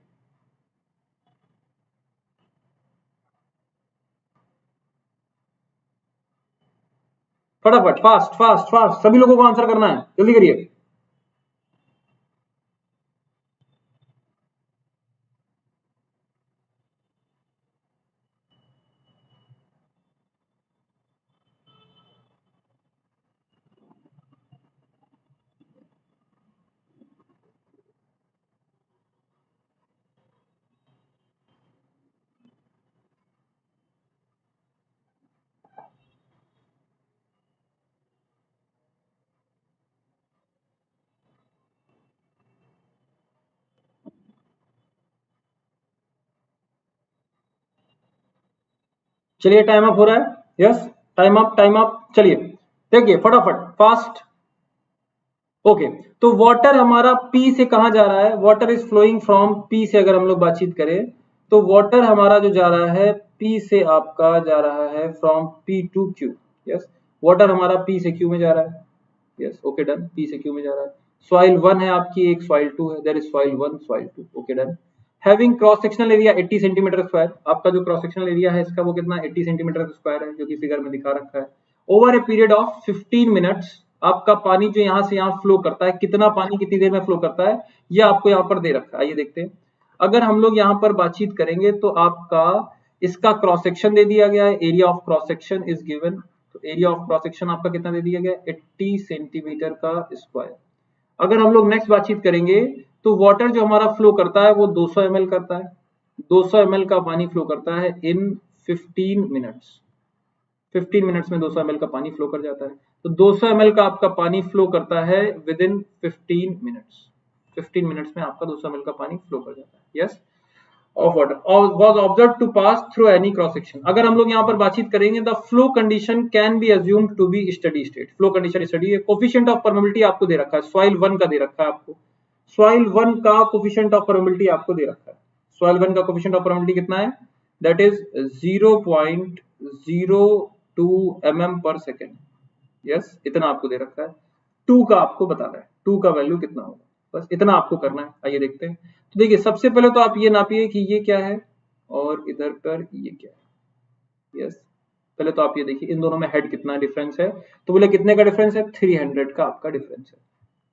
फटाफट, फास्ट फास्ट फास्ट, सभी लोगों को आंसर करना है, जल्दी करिए। चलिए, टाइम अप हो रहा है। Yes, time up, time up. चलिए देखिए फटाफट, फास्ट। ओके, तो वाटर हमारा पी से कहां जा रहा है? Water is flowing from P से, अगर हम लोग बातचीत करें तो वाटर हमारा जो जा रहा है पी से, आपका जा रहा है from P to Q. Yes, water हमारा पी से क्यू में जा रहा है। यस, ओके डन, पी से क्यू में जा रहा है। सॉइल 1 है आपकी, एक सॉइल 2 है, there is soil 1, soil 2, okay done. Having cross sectional area 80 centimetre square, आपका जो क्रॉस सेक्शनल एरिया है इसका वो कितना, 80 सेंटीमीटर स्क्वायर है, जो कि फिगर में दिखा रखा है। Over a period of 15 minutes, आपका पानी जो यहाँ से यहाँ फ्लो करता है, कितना पानी कितनी देर में फ्लो करता है, ये आपको यहाँ पर दे रखा है। आइए देखते हैं, अगर हम लोग यहाँ पर बातचीत करेंगे तो आपका इसका क्रॉस सेक्शन दे दिया गया है, area of cross section is given. तो एरिया ऑफ क्रॉस सेक्शन आपका कितना दे दिया गया, 80 सेंटीमीटर का स्क्वायर। अगर हम लोग नेक्स्ट बातचीत करेंगे तो वाटर जो हमारा फ्लो करता है वो 200 ml करता है, 200 ml का पानी फ्लो करता है इन 15 मिनट्स। 15 मिनट्स में 200 ml का पानी फ्लो कर जाता है। तो 200 ml का आपका पानी फ्लो करता है विद इन 15 मिनट्स। 15 मिनट्स में आपका 200 ml का पानी फ्लो कर जाता है। Yes, of water was observe to pass through any cross section. अगर हम लोग यहाँ पर बातचीत करेंगे, the flow condition can be assumed to be steady state. Flow condition steady है। कोफिशिएंट ऑफ परमेबिलिटी आपको दे रखा है, सॉइल 1 का दे रखा है आपको, सॉइल 1 का कोफिशिएंट ऑफ परमेबिलिटी आपको दे रखा है। सॉइल 1 का कोफिशिएंट ऑफ परमेबिलिटी कितना है, दैट इज 0.02 mm पर सेकेंड। यस, इतना आपको दे रखा है। 2 का आपको बताना है, 2 का वैल्यू कितना होगा, बस इतना आपको करना है। आइए देखते हैं। तो देखिए, सबसे पहले तो आप ये नापिए कि ये क्या है और इधर पर ये क्या है। यस, पहले तो आप ये देखिए इन दोनों में हेड कितना डिफरेंस है। तो बोले कितने का डिफरेंस है, 300 का आपका डिफरेंस है।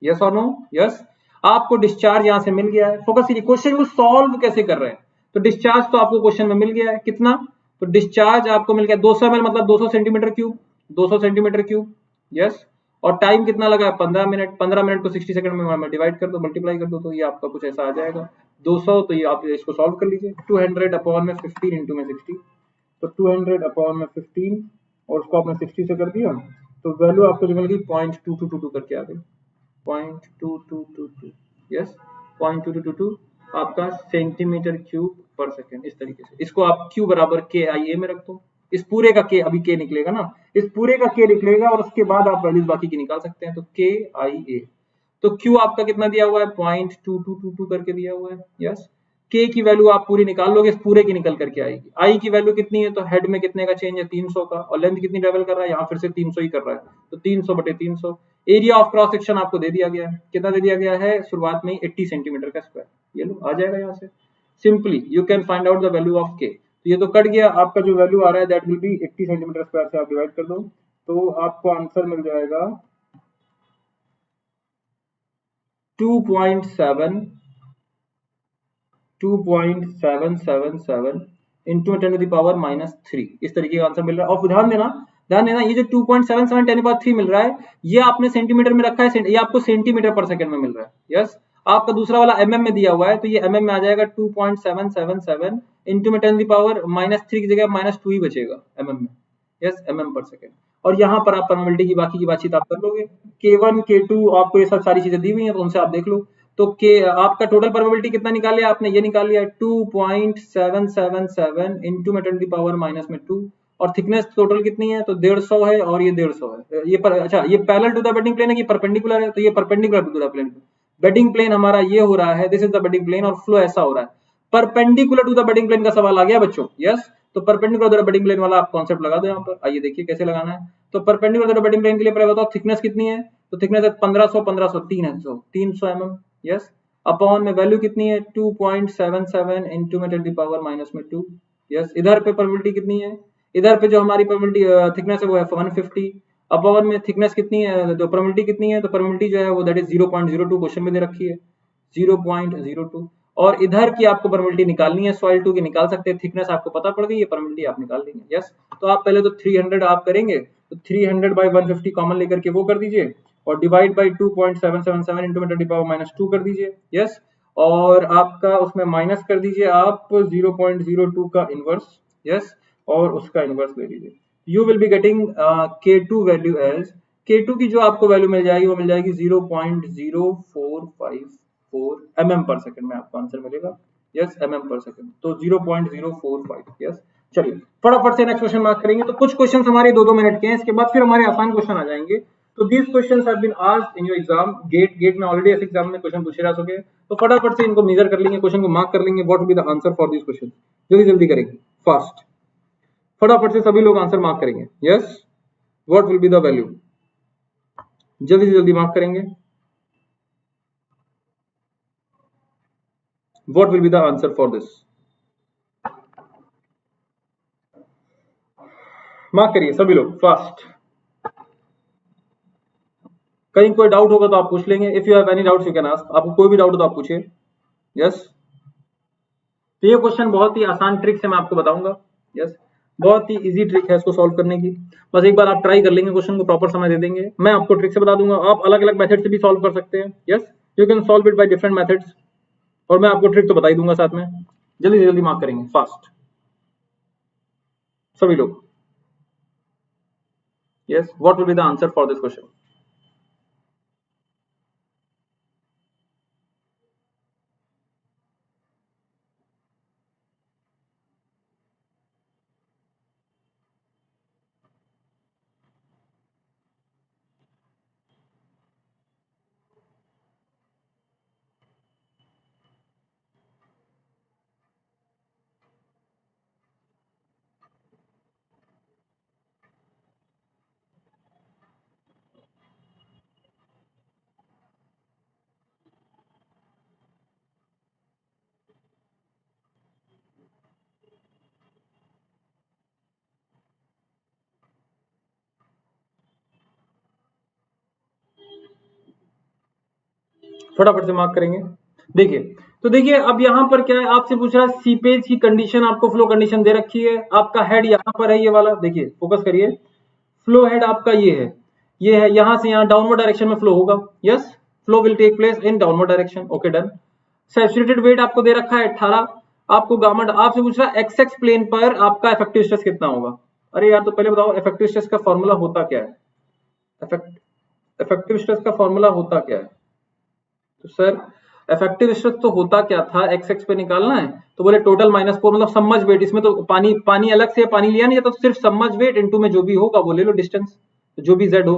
यस और नो? यस, आपको डिस्चार्ज यहां से मिल गया है। फोकस कीजिए, क्वेश्चन को सॉल्व कैसे कर रहे हैं। तो डिस्चार्ज तो आपको क्वेश्चन में मिल गया है, कितना, तो डिस्चार्ज आपको मिल गया 200 ml, मतलब 200 centimetre cube, 200 centimetre cube. Yes, और टाइम कितना लगा है, 15 मिनट। 15 मिनट को 60 सेकंड में डिवाइड कर दो, मल्टीप्लाई कर दो, तो ये आपका कुछ ऐसा आ जाएगा 200। तो ये आप इसको सॉल्व कर लीजिए, 200 अपॉन में 15 इंटू में 60, तो 200 अपॉन में 15 और उसको आपने 60 से कर दिया, तो वैल्यू आपको जो मिल गई 0.2222 करके आ गई, 0.2222। यस, 0.2222 आपका सेंटीमीटर क्यूब पर सेकेंड। इस तरीके से इसको आप Q बराबर KIA में रख दो। इस पूरे का K, अभी K निकलेगा ना, इस पूरे का K निकलेगा और उसके बाद आप वैल्यूज बाकी की निकाल सकते हैं। तो KIA, तो Q आपका कितना दिया हुआ है, 0.2222 करके दिया हुआ है। यस, K की वैल्यू आप पूरी निकाल लोगे, इस पूरे की निकल करके आएगी। I की वैल्यू कितनी है, तो हेड में कितने का चेंज है, 300 का, और लेंथ कितनी ट्रेवल कर रहा है, यहाँ फिर से 300 ही कर रहा है, तो 300 बटे 300। एरिया ऑफ क्रॉस सेक्शन आपको दे दिया गया है, कितना दे दिया गया है शुरुआत में, 80 सेंटीमीटर का स्क्वायर। ये लो आ जाएगा यहाँ से, simply you can find out the value of K। तो ये तो कट गया, आपका जो वैल्यू आ रहा है that will B 80 centimetre square से आप डिवाइड कर दो, तो आपको आंसर मिल जाएगा 2.7 2.777 इंटू 10⁻³ इस तरीके का आंसर मिल रहा है। और ध्यान देना ये जो 2.77 10⁻³ मिल रहा है ये आपने सेंटीमीटर में रखा है, ये आपको सेंटीमीटर पर सेकंड में मिल रहा है। यस, आपका दूसरा वाला mm में दिया हुआ है तो ये mm में आ जाएगा 2.777 इंटू 10⁻³ की जगह -2 ही बचेगा mm में। यस, mm पर सेकंड। और यहाँ पर आप परमेबिलिटी की बाकी की बातचीत आप कर लोगे। K1 K2 आपको ये सब सारी चीजें दी हुई हैं तो उनसे आप देख लो। तो आपका टोटल प्रोबेबिलिटी कितना निकाल लिया आपने, ये निकाल लिया 2.777 इंटू 10⁻²। और थिकनेस टोटल कितनी है तो 150 है और ये 150 है। ये अच्छा ये parallel to the bedding plane है कि परपेंडिकुलर है, तो ये perpendicular to the plane. Bedding plane हमारा ये हो रहा है, this is the bedding plane और फ्लो ऐसा हो रहा है। Perpendicular to the bedding plane का सवाल आ गया बच्चों। यस, तो perpendicular to the bedding plane वाला आप कॉन्सेप्ट लगा दो यहाँ पर। आइए देखिए कैसे लगाना है। तो perpendicular to the bedding plane के लिए पहले बताओ थिकनेस कितनी है, तो थिकनेस है 1500 300 mm। यस, अपॉन में वैल्यू कितनी है 2.77 इंटू 10⁻²। यस, इधर पे प्रोबेबिलिटी कितनी है, इधर पे जो हमारी प्रोबेबिलिटी थिकनेस है वो है 150। अपॉन में थिकनेस कितनी है तो प्रोबेबिलिटी कितनी है, तो प्रोबेबिलिटी जो है वो दैट इज 0.02 क्वेश्चन में दे रखी है 0.02। और इधर की आपको प्रोबेबिलिटी निकालनी है, सॉइल 2 की निकाल सकते हैं। थिकनेस आपको पता पड़ गई, ये प्रोबेबिलिटी आप निकाल लेंगे। यस, तो आप पहले तो 300 आप करेंगे तो 300 बाई 150 कॉमन लेकर के वो कर दीजिए और डिवाइड बाई 2.777 इंटू 10⁻² कर दीजिए। यस, और आपका उसमें माइनस कर दीजिए आप 0.02 का इनवर्स। यस, और उसका इनवर्स ले लीजिए। You will be getting K2 value as, K2 की जो आपको वैल्यू मिल जाएगी वो मिल जाएगी 0.0454 mm पर सेकंड में आपको आंसर मिलेगा। यस, mm पर सेकंड, तो 0.045। यस, चलिए फटाफट से नेक्स्ट क्वेश्चन मार्क करेंगे। तो कुछ क्वेश्चन हमारे 2-2 मिनट के हैं, इसके बाद फिर हमारे आसान क्वेश्चन आ जाएंगे। तो these questions have been asked in your exam. GATE में ऑलरेडी ऐसे एग्जाम में क्वेश्चन पूछे जा चुके हैं, तो फटाफट से इनको मेजर कर लेंगे, क्वेश्चन को मार्क कर लेंगे। What will be the answer for this question, जल्दी करेंगे, फास्ट, फटाफट से सभी लोग आंसर मार्क करेंगे। Yes, what will be the value, जल्दी मार्क करेंगे। What will be the answer for this, mark करिए सभी लोग फास्ट। कहीं कोई डाउट होगा तो आप पूछ लेंगे। If you have any doubts you can ask, आपको कोई भी डाउट हो तो आप पूछिए। यस, तो ये क्वेश्चन बहुत ही आसान ट्रिक से मैं आपको बताऊंगा। यस, बहुत ही इजी ट्रिक है इसको सॉल्व करने की। बस एक बार आप ट्राई कर लेंगे, क्वेश्चन को प्रॉपर समय दे देंगे, मैं आपको ट्रिक से बता दूंगा। आप अलग अलग मेथड से भी सॉल्व कर सकते हैं। Yes, you can solve it by different methods, और मैं आपको ट्रिक तो बता ही दूंगा साथ में। जल्दी मार्क करेंगे फास्ट सभी लोग। Yes, what will be the answer for this question, फटाफट से मार्क करेंगे। देखिए, तो देखिए अब यहाँ पर क्या है, आपसे पूछ रहा है सीपेज की कंडीशन, आपको फ्लो कंडीशन दे रखी है। आपका हेड यहाँ पर है, ये वाला देखिए, फोकस करिए। फ्लो हेड आपका ये है, यहाँ से यहाँ डाउनवर्ड डायरेक्शन में फ्लो होगा। Yes, flow will take place in downward direction. Okay, done. Saturated weight आपको दे रखा है 18। आपको गामा, आपसे पूछ रहा है एक्स एक्स प्लेन पर आपका इफेक्टिव स्ट्रेस कितना होगा। अरे यार, तो पहले बताओ इफेक्टिव स्ट्रेस का फॉर्मूला होता क्या है, इफेक्टिव स्ट्रेस का फॉर्मूला होता क्या है। तो सर इफेक्टिव स्ट्रेस तो होता क्या था, एक्स एक्स पे निकालना है तो बोले टोटल माइनस 4, मतलब सबमर्ज वेट। इसमें तो पानी अलग से पानी लिया नहीं जाता, तो सिर्फ सबमर्ज वेट इनटू में जो भी होगा वो ले लो, डिस्टेंस जो भी जेड हो।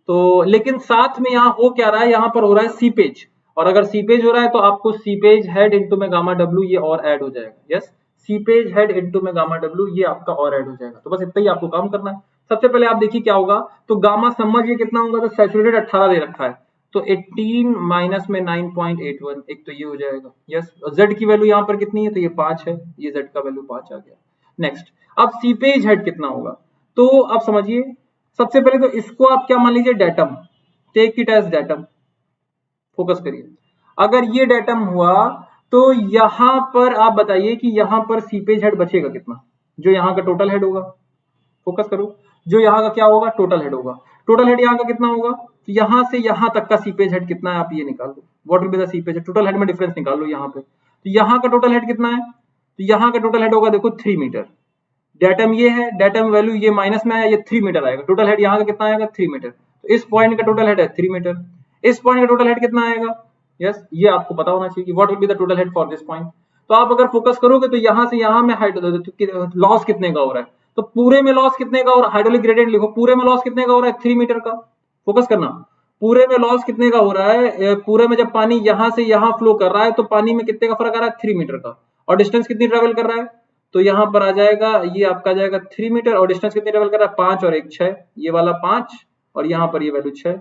तो लेकिन साथ में यहाँ हो क्या रहा है, यहाँ पर हो रहा है सीपेज, और अगर सीपेज हो रहा है तो आपको सीपेज हेड इनटू में गामा डब्ल्यू ये और ऐड हो जाएगा। यस, सीपेज हेड इनटू में गामा डब्ल्यू ये आपका और ऐड हो जाएगा। तो बस इतना ही आपको काम करना है। सबसे पहले आप देखिए क्या होगा, तो गामा समझ ये कितना होगा, तो सैचुरेटेड 18 दे रखा है, तो 18 माइनस में 9.81, एक तो ये हो जाएगा। यस, जेड की वैल्यू यहाँ पर कितनी है, तो ये 5 है, ये जेड का वैल्यू 5 आ गया। नेक्स्ट, अब सीपेज हेड कितना होगा, तो आप समझिए सबसे पहले तो इसको आप क्या मान लीजिए, datum, take it as datum, focus करिए। अगर ये डेटम हुआ तो यहां पर आप बताइए कि यहां पर सीपेज हेड बचेगा कितना, जो यहाँ का टोटल हेड होगा, फोकस करो, जो यहाँ का क्या होगा, टोटल हेड होगा। टोटल हेड यहाँ का कितना होगा, तो यहाँ से यहाँ तक का सीपेज हेड कितना है आप ये निकाल लो, what will be the seepage head, total head में डिफरेंस निकाल लो यहाँ पे। तो यहाँ का टोटल हेड कितना है, तो यहाँ का टोटल हेड होगा देखो 3 मीटर, डेटम ये है, डेटम वैल्यू ये माइनस में आया, ये 3 मीटर आएगा, टोटल हेड यहाँ का कितना आएगा 3 मीटर। तो इस पॉइंट का टोटल हेड है 3 मीटर, इस पॉइंट का टोटल हेड कितना आएगा, यस ये आपको पता होना चाहिए कि what will be the total head for this point. तो आप अगर फोकस करोगे तो यहाँ से यहाँ में लॉस कितने का हो रहा है, तो पूरे में लॉस कितने का, और हाइड्रोलिक ग्रेडियंट लिखो, पूरे में लॉस कितने का हो रहा है 3 मीटर का, फोकस करना, पूरे में लॉस कितने का हो रहा है, पूरे में जब पानी यहाँ से यहाँ फ्लो कर रहा है तो पानी में कितने का फर्क आ रहा है 3 मीटर का, और डिस्टेंस कितनी ट्रेवल कर रहा है, तो यहाँ पर आ जाएगा, ये आपका आ जाएगा 3 मीटर, और डिस्टेंस कितनी ट्रेवल कर रहा है 5 और 1 6, ये वाला 5 और यहाँ पर ये वैल्यू 6,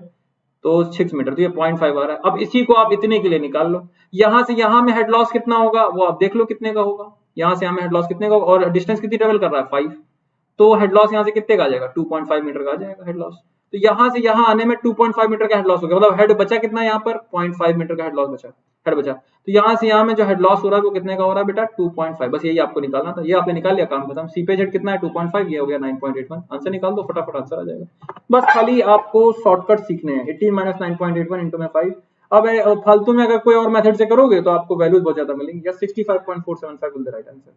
तो 6 मीटर, तो ये 0.5 आ रहा है। अब इसी को आप इतने के लिए निकाल लो, यहाँ से यहाँ में हेड लॉस कितना होगा वो आप देख लो कितने का होगा, यहाँ से यहाँ में हेड लॉस कितने का होगा, और डिस्टेंस कितनी ट्रेवल कर रहा है 5, तो हेड लॉस यहाँ से कितने का आ जाएगा 2.5 मीटर का आ जाएगा हेड लॉस। तो यहाँ से यहाँ आने में 2.5 मीटर का हेड लॉस हो गया, मतलब हेड बचा कितना यहाँ पर 0.5 मीटर का हेड लॉस बचा, हेड बचा। तो यहाँ से यहाँ में जो हेड लॉस हो रहा है वो कितने का हो रहा है बेटा 2.5, बस यही आपको निकालना था, ये आपने निकाल लिया, काम खत्म। सीपेज हेड कितना है 2.5, ये हो गया 9.81, आंसर निकाल दो, फटाफट आंसर आ जाएगा। बस खाली आपको शॉर्टकट सीखने हैं, 18 माइनस 9.81 इंटू में 5। अब फालतू में अगर कोई और मेथड से करोगे तो आपको वैल्यूज बहुत ज्यादा मिलेंगी। Yes 65.475 will the right answer,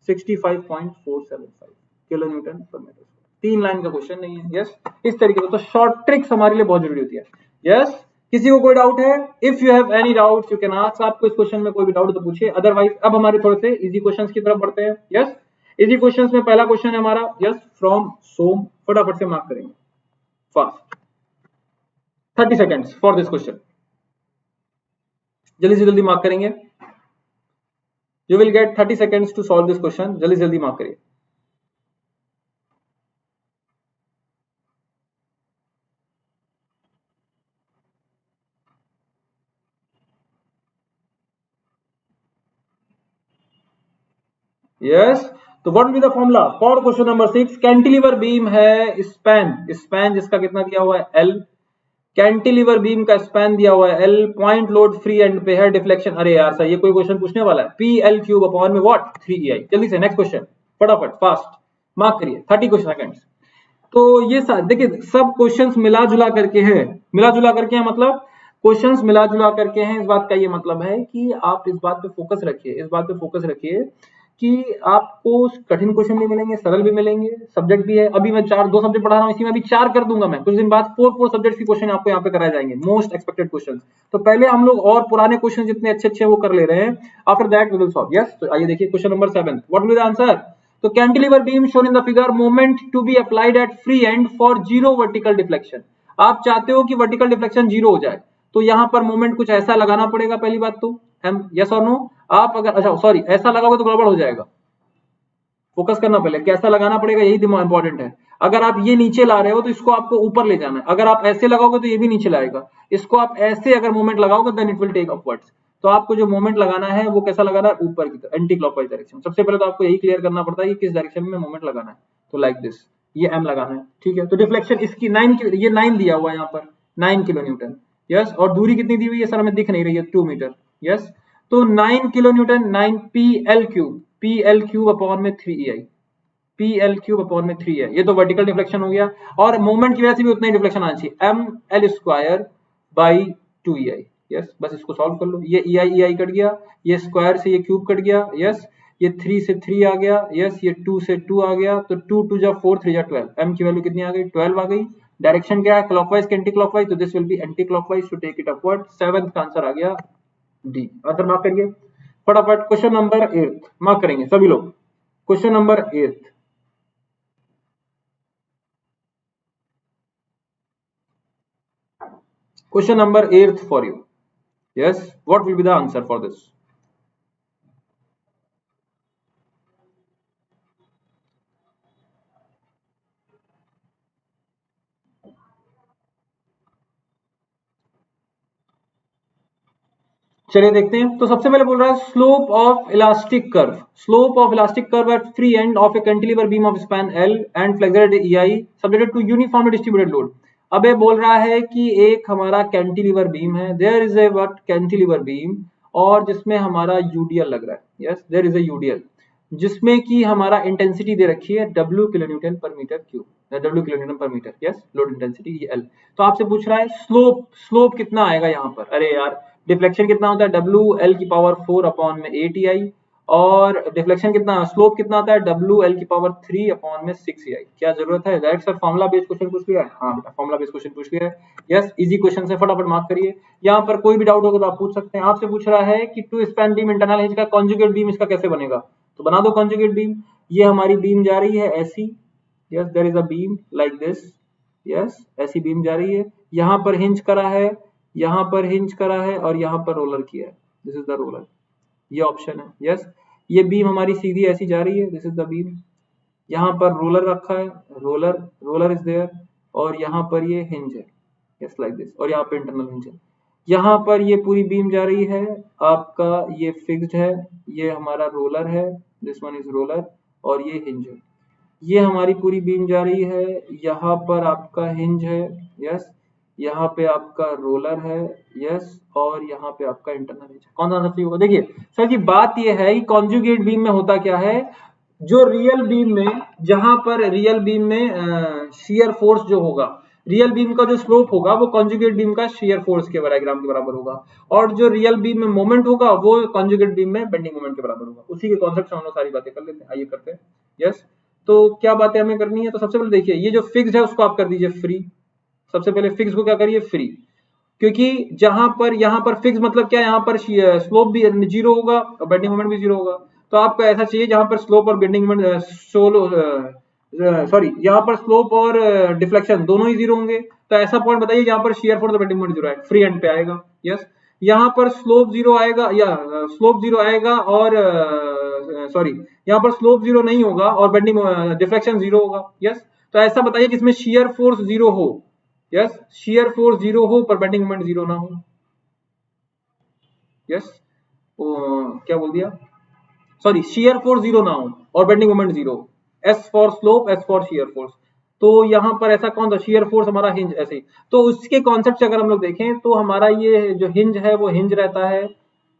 65.475 kilo Newton पर मीटर। 3 लाइन का क्वेश्चन नहीं है। यस इस तरीके से तो शॉर्ट ट्रिक्स हमारे लिए बहुत जरूरी होती है। यस किसी को कोई डाउट है, if you have any doubts you can ask, आपको इस क्वेश्चन में कोई भी डाउट तो पूछिए, अदरवाइज अब हमारे थोड़े से इजी क्वेश्चंस की तरफ बढ़ते हैं। यस इजी क्वेश्चंस में पहला क्वेश्चन है हमारा, यस फ्रॉम सोम, फटाफट से मार्क करेंगे fast, 30 seconds for this question, जल्दी से जल्दी मार्क करेंगे, you will get 30 seconds to solve this question, जल्दी से जल्दी मार्क करिए। यस तो what will be the formula for question number 6, cantilever beam है, स्पैन स्पैन जिसका कितना दिया हुआ है L, कैंटिलीवर बीम का स्पैन दिया हुआ है L, point load free end पे है, डिफ्लेक्शन, अरे यार सर ये कोई क्वेश्चन पूछने वाला है, PL क्यूब अपॉन में व्हाट 3EI। जल्दी से नेक्स्ट क्वेश्चन फटाफट फास्ट मार्क करिए, 30 सेकंड्स। तो ये देखिए सब क्वेश्चंस मिला जुला करके है, मिला जुला करके है मतलब क्वेश्चंस मिला जुला करके हैं, इस बात का ये मतलब है कि आप इस बात पे फोकस रखिए, इस बात पे फोकस रखिए कि आपको कठिन क्वेश्चन भी मिलेंगे, सरल भी मिलेंगे, सब्जेक्ट भी है। अभी मैं 2 सब्जेक्ट पढ़ा रहा हूँ, इसी में अभी 4 कर दूंगा मैं, कुछ दिन बाद 4 सब्जेक्ट के क्वेश्चन आपको यहाँ पे कराए जाएंगे, मोस्ट एक्सपेक्टेड क्वेश्चन। तो पहले हम लोग और पुराने क्वेश्चन जितने अच्छे अच्छे वो कर ले रहे हैं, after that we will solve. Yes तो आइए देखिए question number 7, what will be the answer. तो cantilever beam shown in the figure, moment to be applied at free end for 0 vertical deflection. आप चाहते हो कि वर्टिकल डिफ्लेक्शन 0 हो जाए, तो यहाँ पर मोमेंट कुछ ऐसा लगाना पड़ेगा, पहली बात तो यस और नो। आप अगर अच्छा सॉरी ऐसा लगाओगे तो गड़बड़ हो जाएगा, फोकस करना पहले कैसा लगाना पड़ेगा, यही दिमाग इंपॉर्टेंट है। अगर आप ये नीचे ला रहे हो तो इसको आपको ऊपर ले जाना है, अगर आप ऐसे लगाओगे तो ये भी नीचे लाएगा, इसको आप ऐसे अगर मूवमेंट लगाओगे then it will take upwards. तो आपको जो मूवमेंट लगाना है वो कैसा लगाना है, ऊपर की तरफ, एंटी क्लॉकवाइज डायरेक्शन। सबसे पहले तो आपको यही क्लियर करना पड़ता है कि किस डायरेक्शन में मूवमेंट लगाना है, तो लाइक दिस ये एम लगाना है, ठीक है। तो डिफ्लेक्शन इसकी 9 ये 9 दिया हुआ है यहाँ पर 9 किलो न्यूटन, यस। और दूरी कितनी दी हुई है सर, हमें दिख नहीं रही है, 2 मीटर, यस। तो 9 kilo newton 9 PL cube upon में 3EI, PL क्यूब अपॉन में 3 है, ये तो वर्टिकल डिफ्लेक्शन हो गया, और मूवमेंट की वजह से भी उतना ही डिफ्लेक्शन आना चाहिए, ML square by 2EI। Yes बस इसको सॉल्व कर लो, ये EI कट गया, ये स्क्वायर से ये क्यूब कट गया, यस। ये 3 से 3 आ गया, यस। ये 2 से 2 आ गया, तो 2 2 जा 4 3 जा 12, M की वैल्यू कितनी आ गई 12 आ गई। डायरेक्शन क्या है, क्लॉकवाइज के एंटी क्लॉकवाइज, तो this will be anticlockwise to take it upward. 7th का आंसर आ गया डी। आंसर मार्क करिए फटाफट। क्वेश्चन नंबर 8 मार्क करेंगे सभी लोग, question number 8, question number 8th for you. Yes, what will be the answer for this? चलिए देखते हैं। तो सबसे पहले बोल रहा है slope of elastic curve, slope of elastic curve at free end of a cantilever beam of span L and flexure EI subjected to uniformly distributed load. अब ये बोल रहा है कि एक हमारा कैंटिलीवर बीम है, there is a what cantilever beam और जिसमें हमारा यूडीएल लग रहा है, yes there is a UDL, जिसमें कि हमारा इंटेंसिटी दे रखी है W kilonewton per metre cube, W kilonewton per metre, yes load intensity ये L। तो आपसे पूछ रहा है स्लोप कितना आएगा यहाँ पर, अरे यार डिफ्लेक्शन कितना होता है W L की पावर 4 अपॉन में 8EI, और डिफ्लेक्शन कितना, स्लोप कितना आता है W L की पावर 3 अपॉन में 6EI। क्या जरूरत है, direct sir formula based question पूछ लिया है, हाँ बेटा फॉर्मुला बेस्ड क्वेश्चन पूछ लिया है, यस इजी क्वेश्चन से फटाफट मार्क करिए। यहाँ पर कोई भी डाउट होगा तो आप पूछ सकते हैं। आपसे पूछ रहा है कि two span beam internal hinge का कॉन्जुगेट बीम इसका कैसे बनेगा, तो बना दो कॉन्जुगेट बीम। ये हमारी बीम जा रही है ऐसी, yes there is a beam like this, yes ऐसी बीम जा रही है, यहाँ पर हिंज करा है, यहाँ पर हिंज करा है, और यहाँ पर रोलर किया है, दिस इज द रोलर, ये ऑप्शन है, यस ये बीम हमारी सीधी ऐसी जा रही है, दिस इज द बीम, यहाँ पर रोलर रखा है, रोलर इज देयर, और यहाँ पर ये हिंज है, यस लाइक दिस, और यहाँ पे इंटरनल हिंज है। यहाँ पर ये पूरी बीम जा रही है आपका, ये फिक्स्ड है, ये हमारा रोलर है, दिस वन इज रोलर, और ये हिंज है। ये हमारी पूरी बीम जा रही है, यहाँ पर आपका हिंज है, यस यहाँ पे आपका रोलर है, यस और यहाँ पे आपका इंटरनल हिंज है। कौन सा सही होगा, देखिए सर जी बात ये है कि कॉन्जुगेट बीम में होता क्या है, जो रियल बीम में, जहां पर रियल बीम में शियर फोर्स जो होगा, रियल बीम का जो स्लोप होगा वो कॉन्जुगेट बीम का शियर फोर्स के डायग्राम के बराबर होगा, और जो रियल बीम में मोमेंट होगा वो कॉन्जुगेट बीम में बेंडिंग मोमेंट के बराबर होगा। उसी के कॉन्सेप्ट से हम लोग सारी बातें कर लेते हैं, आइए करते हैं, यस तो क्या बातें हमें करनी है, तो सबसे पहले देखिए ये जो फिक्स्ड है उसको आप कर दीजिए फ्री, सबसे पहले फिक्स को क्या करिए फ्री, क्योंकि जहां पर यहाँ पर फिक्स मतलब क्या, यहाँ पर स्लोप भी जीरो होगा और बेंडिंग मोमेंट भी जीरो होगा, तो आपको ऐसा चाहिए जहां पर स्लोप और बेंडिंग मोमेंट सॉरी यहाँ पर स्लोप और डिफ्लेक्शन दोनों ही जीरो होंगे, तो ऐसा पॉइंट बताइए जहां पर शियर फोर्स और बेंडिंग मोमेंट जीरो है, फ्री एंड पे आएगा, यस यहाँ पर स्लोप जीरो आएगा, या स्लोप जीरो आएगा और सॉरी यहाँ पर स्लोप जीरो नहीं होगा और बेंडिंग डिफ्लेक्शन जीरो होगा, यस तो ऐसा बताइए जिसमें शियर फोर्स जीरो हो, यस शियर फोर्स जीरो हो पर बेंडिंग मोमेंट जीरो ना हो, यस क्या बोल दिया, सॉरी शियर फोर्स जीरो ना हो और bending moment zero, S for slope S for shear force, तो यहाँ पर ऐसा कौन सा शियर फोर्स हमारा हिंज ऐसे ही, तो उसके कॉन्सेप्ट से अगर हम लोग देखें तो हमारा ये जो हिंज है वो हिंज रहता है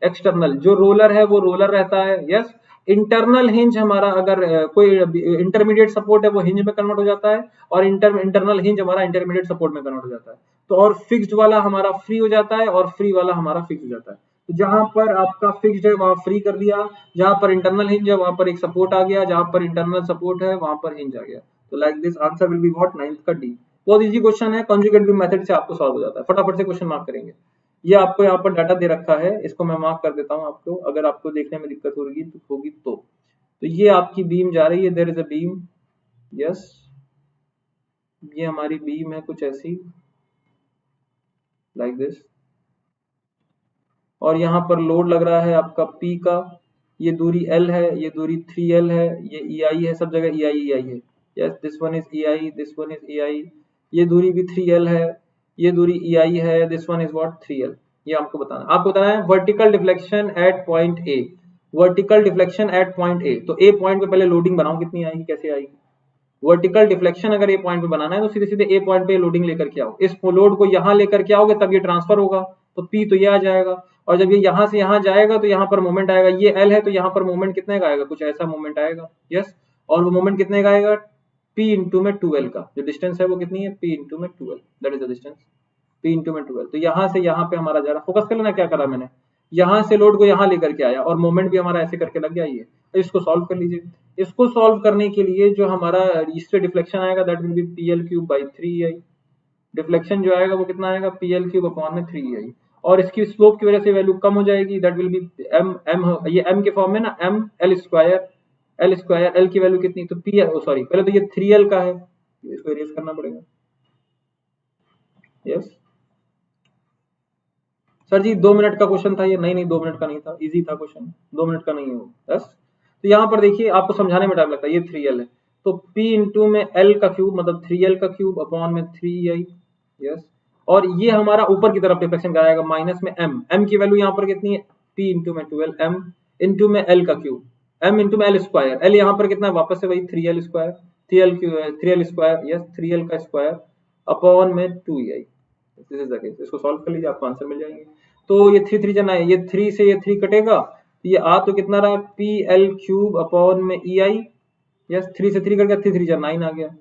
एक्सटर्नल, जो रोलर है वो रोलर रहता है, यस इंटरनल हिंज हमारा अगर कोई इंटरमीडिएट सपोर्ट है वो हिंज में कन्वर्ट हो जाता है, और इंटरनल हिंज हमारा इंटरमीडिएट सपोर्ट में कन्वर्ट हो जाता है, तो और फिक्स्ड वाला हमारा फ्री हो जाता है और फ्री वाला हमारा फिक्स हो जाता है, तो जहां पर आपका फिक्स्ड है वहां फ्री कर दिया, जहां पर इंटरनल हिंज है वहां पर एक सपोर्ट आ गया, जहां पर इंटरनल सपोर्ट है वहां पर हिंज आ गया, तो like this answer will be what 9th का डी। बहुत इजी क्वेश्चन है, कॉन्जुगेट बीम मेथड से आपको सॉल्व हो जाता है, फटाफट से क्वेश्चन मार्क करेंगे। ये आपको यहाँ पर डाटा दे रखा है, इसको मैं मार्क कर देता हूँ आपको, अगर आपको देखने में दिक्कत होगी तो ये आपकी बीम जा रही है, there is a beam, yes ये हमारी बीम है कुछ ऐसी लाइक दिस, और यहाँ पर लोड लग रहा है आपका P का, ये दूरी L है, ये दूरी 3L है, ये EI है, सब जगह EI है, yes this one is EI, this one is EI, ये दूरी भी 3L है, ये दूरी EI है, this one is what 3L। ये आपको बताना है vertical deflection at point A, vertical deflection at point A, तो ए पॉइंट पे पहले लोडिंग बनाओ कितनी आएगी, कैसे आएगी, वर्टिकल डिफ्लेक्शन अगर ए पॉइंट पे बनाना है तो सीधे सीधे ए पॉइंट पे लोडिंग लेकर के आओ, इस लोड को यहाँ लेकर के आओगे तब ये ट्रांसफर होगा, तो P तो ये आ जाएगा, और जब ये यहाँ से यहाँ जाएगा तो यहाँ पर मोमेंट आएगा, ये L है तो यहाँ पर मोमेंट कितने का आएगा, कुछ ऐसा मोमेंट आएगा, यस और वो मोमेंट कितने का आएगा, P इंटू में 2L का, जो डिस्टेंस है वो कितनी है, P इंटू में 2L, that is the distance, P into में 2L, तो यहाँ से यहाँ पे हमारा जा रहा, फोकस कर लेना क्या करा मैंने, यहाँ से लोड को यहाँ लेकर के आया और मोमेंट भी हमारा ऐसे करके लग गया, ये इसको सॉल्व कर लीजिए। इसको सॉल्व करने के लिए जो हमारा इससे डिफ्लेक्शन आएगा that will B PL cube by 3EI, deflection जो आएगा वो कितना आएगा PL क्यूब अपॉन में 3EI, और इसकी स्लोप की वजह से वैल्यू कम हो जाएगी, दैट विल बी m ये m के फॉर्म में ना m l स्क्वायर l की वैल्यू कितनी, तो सॉरी पहले तो ये 3L का है, इसको इरेज करना पड़ेगा, यस सर जी 2 मिनट का क्वेश्चन था ये, नहीं 2 मिनट का नहीं था, इजी था क्वेश्चन, 2 मिनट का नहीं है वो, यस तो यहाँ पर देखिए आपको समझाने में टाइम लगता है, ये 3L है तो P इंटू में L का क्यूब मतलब 3L का क्यूब अपॉन में 3EI, यस और ये हमारा ऊपर की तरफ डिफ्लेक्शन का आएगा माइनस में m की वैल्यू यहाँ पर कितनी है, P इंटू में 12 m इंटू में L का क्यूब, m इंटू में L स्क्वायर, L यहाँ पर कितना है वापस से वही 3L square, 3L square, yes 3L का स्क्वायर अपॉन में 2EI, this is the case, इसको सॉल्व कर लीजिए आपको आंसर मिल जाएंगे। तो ये 3 3 9, ये 3 से ये 3 कटेगा, तो ये आ तो कितना रहा, पी एल क्यूब अपॉन में ई आई। यस, 3 से 3 कट गया, 3 3 9 आ गया।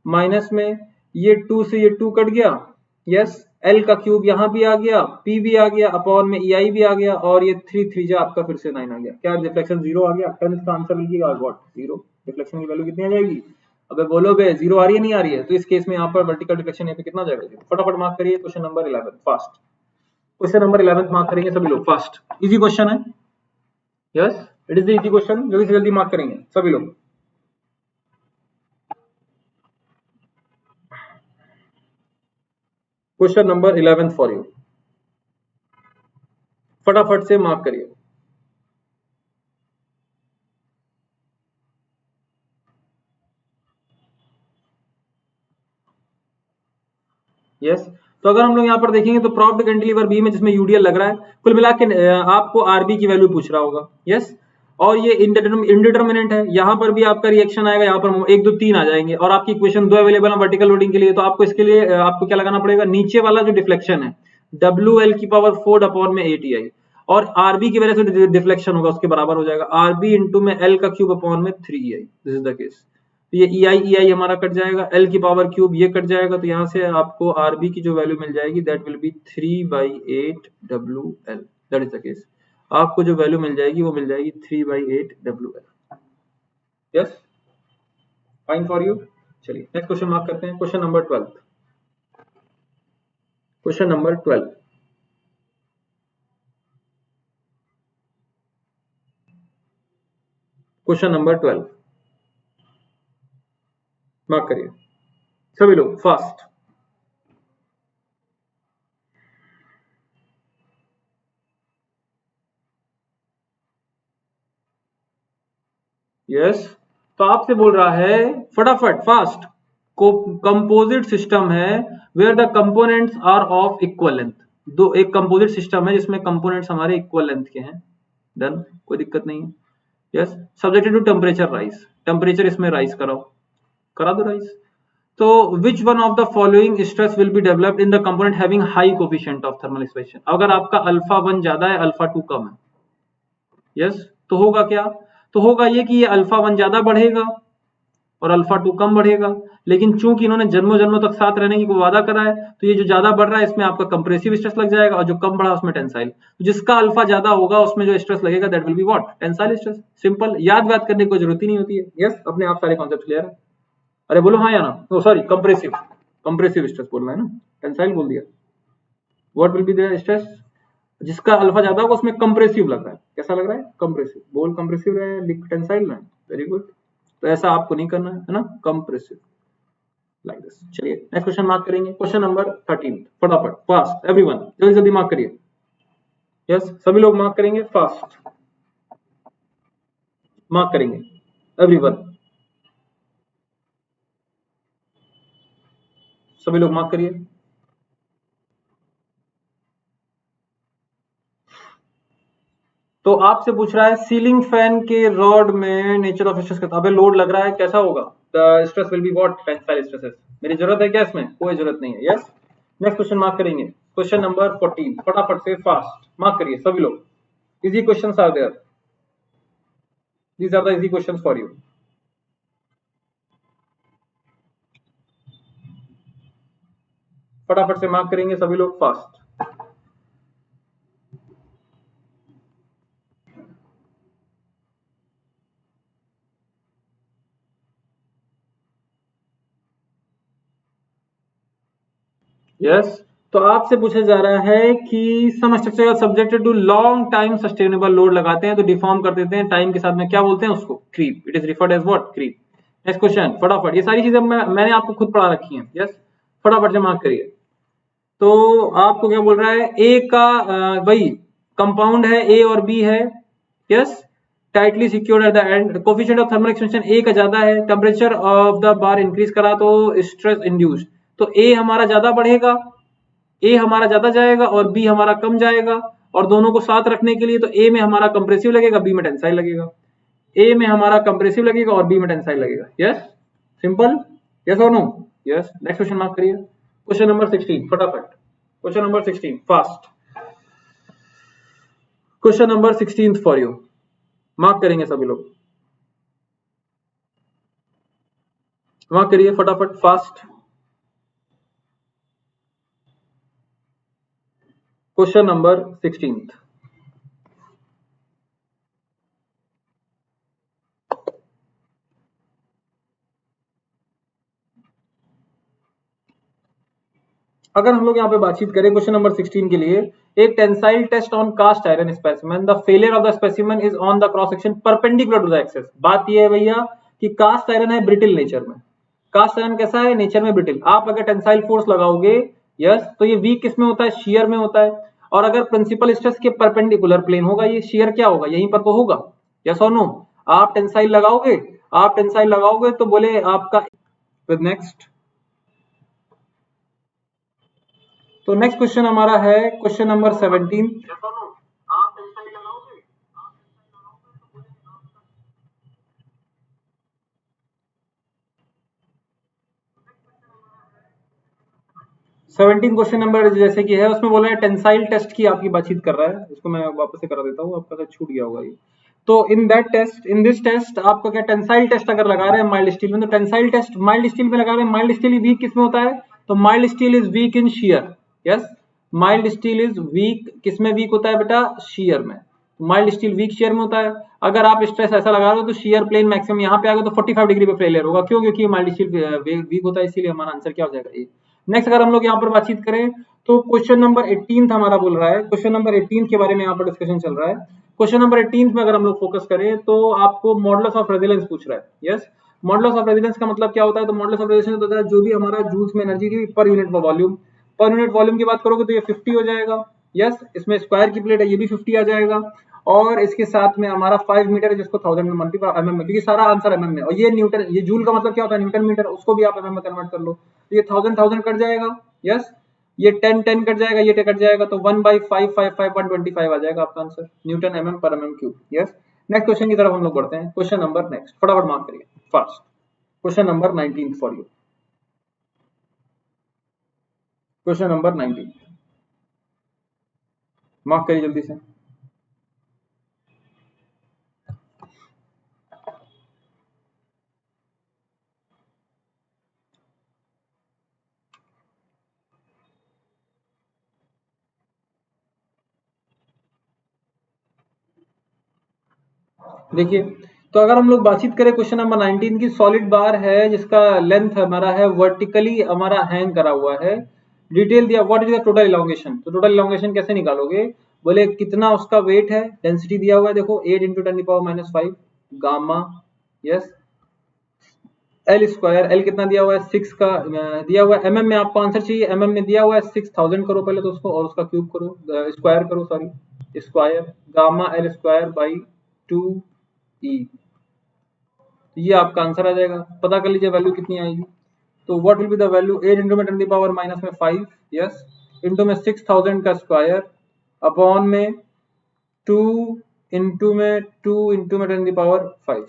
माइनस में ये 2 से ये 2 कट गया, यस, एल का क्यूब यहाँ भी आ गया, पी भी आ गया, अपॉन में ई आई भी आ गया, और ये 3 3 आपका फिर से 9 आ गया। क्या डिफ्लेक्शन 0 आ गया? 10th का आंसर लिखिएगा, व्हाट 0। डिफ्लेक्शन की वैल्यू कितनी आ जाएगी? अबे बोलो बे, 0 आ रही है नहीं आ रही है? तो इस केस में यहाँ पर वर्टिकल डिफ्लेक्शन यहाँ पे कितना जाएगा? फटाफट मार्क करिए question number 11 fast. Question number 11 mark करेंगे सभी लोग फास्ट। इजी क्वेश्चन है, yes it is the easy question, जल्दी से जल्दी मार्क करेंगे सभी लोग। क्वेश्चन नंबर 11 फॉर यू, फटाफट से मार्क करिए। यस, तो अगर हम लोग यहाँ पर देखेंगे तो प्रॉप्ड कैंटिलीवर बीम है जिसमें यूडीएल लग रहा है। कुल मिला के आपको आरबी की वैल्यू पूछ रहा होगा, यस, और ये इंडिटरमिनेंट है। यहाँ पर भी आपका रिएक्शन आएगा, यहाँ पर 1 2 3 आ जाएंगे, और आपकी इक्वेशन 2 अवेलेबल है वर्टिकल लोडिंग के लिए। तो आपको इसके लिए आपको क्या लगाना पड़ेगा? नीचे वाला जो डिफ्लेक्शन है WL की पावर 4 अपॉन में 8EI, और आरबी की वजह से डिफ्लेक्शन होगा उसके बराबर हो जाएगा आरबी इंटू में एल का क्यूब अपॉन में 3EI। This is the case. तो ये EI हमारा कट जाएगा, L की पावर क्यूब ये कट जाएगा, तो यहाँ से आपको RB की जो वैल्यू मिल जाएगी that will B 3/8WL। That is the case. आपको जो वैल्यू मिल जाएगी वो मिल जाएगी 3/8WL। Yes, fine for you. चलिए नेक्स्ट क्वेश्चन मार्क करते हैं। Question number 12। Question number 12, question number 12 mark करिए सभी लोग फास्ट। यस, तो आपसे बोल रहा है फटाफट फास्ट। कंपोजिट सिस्टम है where the components are of equal length. दो एक कंपोजिट सिस्टम है जिसमें कंपोनेंट्स हमारे इक्वल लेंथ के हैं। डन, कोई दिक्कत नहीं है। Yes, subjected to temperature rise. Temperature इसमें राइज कराओ, करा दो राइज। तो which one of the following stress will be developed in the component having high coefficient of thermal expansion. अगर आपका अल्फा 1 ज्यादा है, अल्फा 2 कम है, यस, तो होगा क्या? तो होगा ये कि ये अल्फा 1 ज्यादा बढ़ेगा और अल्फा 2 कम बढ़ेगा। लेकिन चूंकि इन्होंने जन्मों जन्मों तक साथ रहने की वादा करा है, तो ये जो ज्यादा बढ़ रहा है इसमें आपका कंप्रेसिव स्ट्रेस लग जाएगा, और जो कम बढ़ा उसमें टेंसाइल। तो जिसका अल्फा ज्यादा होगा उसमें जो स्ट्रेस लगेगा that will be what? Tensile stress. Simple, याद करने की जरूरत ही नहीं होती है। यस, अपने आप सारे कॉन्सेप्ट क्लियर है। अरे बोलो हाँ या ना? ओ सॉरी, कंप्रेसिव, कंप्रेसिव स्ट्रेस बोलना है ना, टेंसाइल बोल दिया। What will be the stress? जिसका अल्फा ज्यादा होगा उसमें कंप्रेसिव लग रहा है। कैसा लग रहा है? कंप्रेसिव। बोल कंप्रेसिव रहे, लिख टेंसाइल रहे। Very good. तो ऐसा आपको नहीं करना है ना, कंप्रेसिव लाइक दिस। चलिए नेक्स्ट क्वेश्चन मार्क करेंगे। क्वेश्चन नंबर 13 फटाफट फास्ट एवरीवन, जल्दी जल्दी मार्क करिए। यस, सभी लोग मार्क करेंगे फास्ट, मार्क करेंगे एवरीवन, सभी लोग मार्क करिए। तो आपसे पूछ रहा है सीलिंग फैन के रॉड में नेचर ऑफ स्ट्रेस कितना? अबे लोड लग रहा है, कैसा होगा? The stress will be what? Tensile stresses. मेरी जरूरत है क्या इसमें? कोई जरूरत नहीं है। यस, नेक्स्ट क्वेश्चन मार्क करेंगे। क्वेश्चन नंबर 14 फटाफट से फास्ट मार्क करिए सभी लोग। Easy questions are there, these are the easy questions for you. फटाफट से मार्क करेंगे सभी लोग फास्ट। यस, तो आपसे पूछा जा रहा है कि some structure subjected to long time sustainable load लगाते हैं तो डिफॉर्म कर देते हैं टाइम के साथ में, क्या बोलते हैं उसको? Creep. It is referred as what? Creep. Next question फटाफट, ये सारी चीजें मैंने आपको खुद पढ़ा रखी हैं। यस, फटाफट से मार्क करिए। तो आपको क्या बोल रहा है? ए का वही कंपाउंड है, ए और बी है, yes, tightly secured at the end. Coefficient of thermal expansion A का ज्यादा है, temperature of the bar increase करा तो स्ट्रेस इंड्यूस्ड। तो ए हमारा ज्यादा बढ़ेगा, ए हमारा ज्यादा जाएगा और बी हमारा कम जाएगा, और दोनों को साथ रखने के लिए तो ए में हमारा कंप्रेसिव लगेगा, बी में टेंसाइल लगेगा। ए में हमारा कंप्रेसिव लगेगा और बी में टेंसाइल लगेगा। यस, सिंपल, यस और no? Yes, next question mark करिए। क्वेश्चन नंबर 16 फटाफट, question number 16 fast. Question number 16 for you, mark करेंगे सभी लोग, मार्क करिए फटाफट फास्ट। Question number 16। अगर हम लोग यहाँ पे बातचीत करें क्वेश्चन नंबर 16 के लिए, एक tensile test on cast iron specimen, the failure of the specimen is on the cross section perpendicular to the axis. बात ये है भैया कि कास्ट आयरन है ब्रिटिल नेचर में, कास्ट आयरन कैसा है नेचर में ब्रिटिल। आप अगर टेंसाइल फोर्स लगाओगे यस तो ये वीक किस में होता है, शेयर में होता है। और अगर प्रिंसिपल स्ट्रेस के परपेंडिकुलर प्लेन होगा ये शेयर क्या होगा, यहीं पर तो होगा, यस और नो। आप टेंसाइल लगाओगे, आप टेंसाइल लगाओगे तो बोले आपका नेक्स्ट, तो नेक्स्ट क्वेश्चन हमारा है क्वेश्चन नंबर 17। 17 क्वेश्चन नंबर जैसे कि है उसमें बोला है टेंसाइल टेस्ट की आपकी बातचीत कर रहा है, इसको मैं वापस से करा देता हूँ, आपका शायद छूट गया होगा ये। तो in that test, in this test आपका क्या टेंसाइल टेस्ट अगर लगा रहे हैं माइल्ड स्टील में, तो टेंसाइल टेस्ट माइल्ड स्टील में लगा रहे हैं, माइल्ड स्टील वीक किसमें होता है, तो mild steel is weak in shear, yes mild steel is weak, किसमें वीक होता है बेटा, शियर में। माइल्ड स्टील वीक शेयर में होता है। अगर आप स्ट्रेस ऐसा लगा रहे हो तो शियर प्लेन मैक्सिमम यहाँ पे आएगा तो 45 डिग्री पे फेलियर होगा, क्यों, क्योंकि माइल्ड स्टील वीक होता है, इसीलिए हमारा आंसर क्या हो जाएगा ए। नेक्स्ट अगर हम लोग यहाँ पर बातचीत करें तो क्वेश्चन नंबर 18 हमारा बोल रहा है, क्वेश्चन नंबर 18 के बारे में यहाँ पर डिस्कशन चल रहा है। क्वेश्चन नंबर 18 में अगर हम लोग फोकस करें तो आपको मॉडुलस ऑफ रेजिलेंस पूछ रहा है, यस। मॉडुलस ऑफ रेजिलेंस का मतलब क्या होता है, तो मॉडुलस ऑफ रेजिलेंस होता है जो भी हमारा जूल्स में एनर्जी की per unit volume, per unit volume की बात करोगे तो ये 50 हो जाएगा, यस। इसमें स्क्वायर की प्लेट है, ये भी 50 आ जाएगा। और इसके साथ में हमारा 5 मीटर है जिसको 1000 में मल्टीप्लाई एमएम में, क्योंकि सारा आंसर एमएम में, और ये न्यूटन, ये जूल का मतलब क्या होता है न्यूटन मीटर, उसको भी आप एमएम में कन्वर्ट कर लो, तो ये 1000 कट जाएगा, यस। ये 10 कट जाएगा, ये कट जाएगा, तो 1/555 125 आ जाएगा आपका आंसर, न्यूटन एमएम पर MM cube, yes. Next question की तरफ हम लोग बढ़ते हैं, क्वेश्चन नंबर नेक्स्ट, फटाफट मार्क करिए fast. Question number 19 for you, question number 19 mark करिए जल्दी से। देखिए, तो अगर हम लोग बातचीत करें क्वेश्चन नंबर 19 की, सॉलिड बार है जिसका लेंथ हमारा है वर्टिकली हमारा हैंग करा हुआ है, डिटेल दिया what is the total elongation, तो टोटल इलॉन्गेशन कैसे निकालोगे, बोले कितना उसका वेट है, डेंसिटी दिया हुआ है, देखो 8 × 10⁻⁵ gamma, yes. L square, L कितना दिया हुआ है 6 का दिया हुआ है, एमएम में आपको आंसर चाहिए, एमएम में दिया हुआ है 6000 करो पहले तो उसको, और उसका क्यूब करो, स्क्वायर करो, sorry square, gamma L square by 2e, ये आपका आंसर आ जाएगा। पता कर लीजिए वैल्यू कितनी आएगी, तो what will be the value, 8 × 10⁻⁻5, yes, into में 6000 का स्क्वायर अपॉन में 2 इंटू में 10⁻5,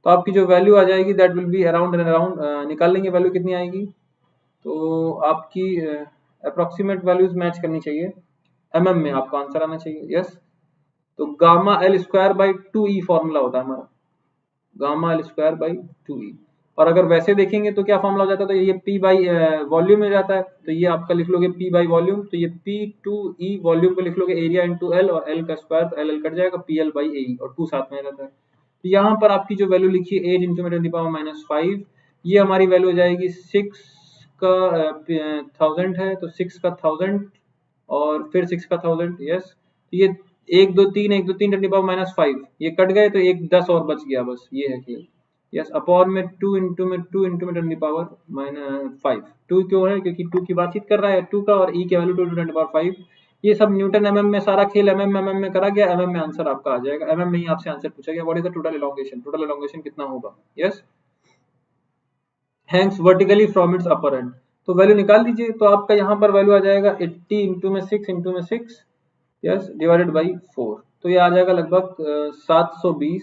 तो आपकी जो वैल्यू आ जाएगी that will be around and around, निकाल लेंगे वैल्यू कितनी आएगी, तो आपकी अप्रोक्सीमेट वैल्यूज मैच करनी चाहिए, एमएम में आपका आंसर आना चाहिए, यस। तो gamma L square by 2e formula होता है हमारा, gamma L square by 2e, और अगर वैसे देखेंगे तो क्या फॉर्मूला हो जाता है, तो ये p बाई वॉल्यूम में जाता है, तो ये आपका लिख लोगे p बाई वॉल्यूम, तो ये p2e वॉल्यूम को लिख लोगे एरिया इंटू एल, और एल का स्क्वायर तो एल कट जाएगा, pl बाई ए, और 2 साथ में रहता है। तो यहाँ पर आपकी जो वैल्यू लिखी है 8 × 10⁻⁵, ये हमारी वैल्यू हो जाएगी 6 का 1000 है, तो 6 का 1000 और फिर 6 का 1000, यस। तो ये 1 2 3 1 2 3 10⁻⁵, ये कट गए तो एक 10 और बच गया, बस ये है कि यस, अपॉन में 2 × 10⁻⁵, 2 क्यों है, क्योंकि 2 की बातचीत कर रहा है 2 का, और e की वैल्यू 2 × 10⁻⁵, ये सब न्यूटन एमएम में, सारा खेल एमएम में करा गया, एमएम में आंसर आपका आ जाएगा, एमएम में ही आपसे आंसर पूछा गया what is the total elongation, total elongation कितना होगा, yes, Hanks vertically from its upper and, तो वैल्यू निकाल दीजिए, तो आपका यहाँ पर वैल्यू आ जाएगा 80 इंटू में 6 इंटू में 6, यस, डिवाइडेड बाई 4, तो ये आ जाएगा लगभग 720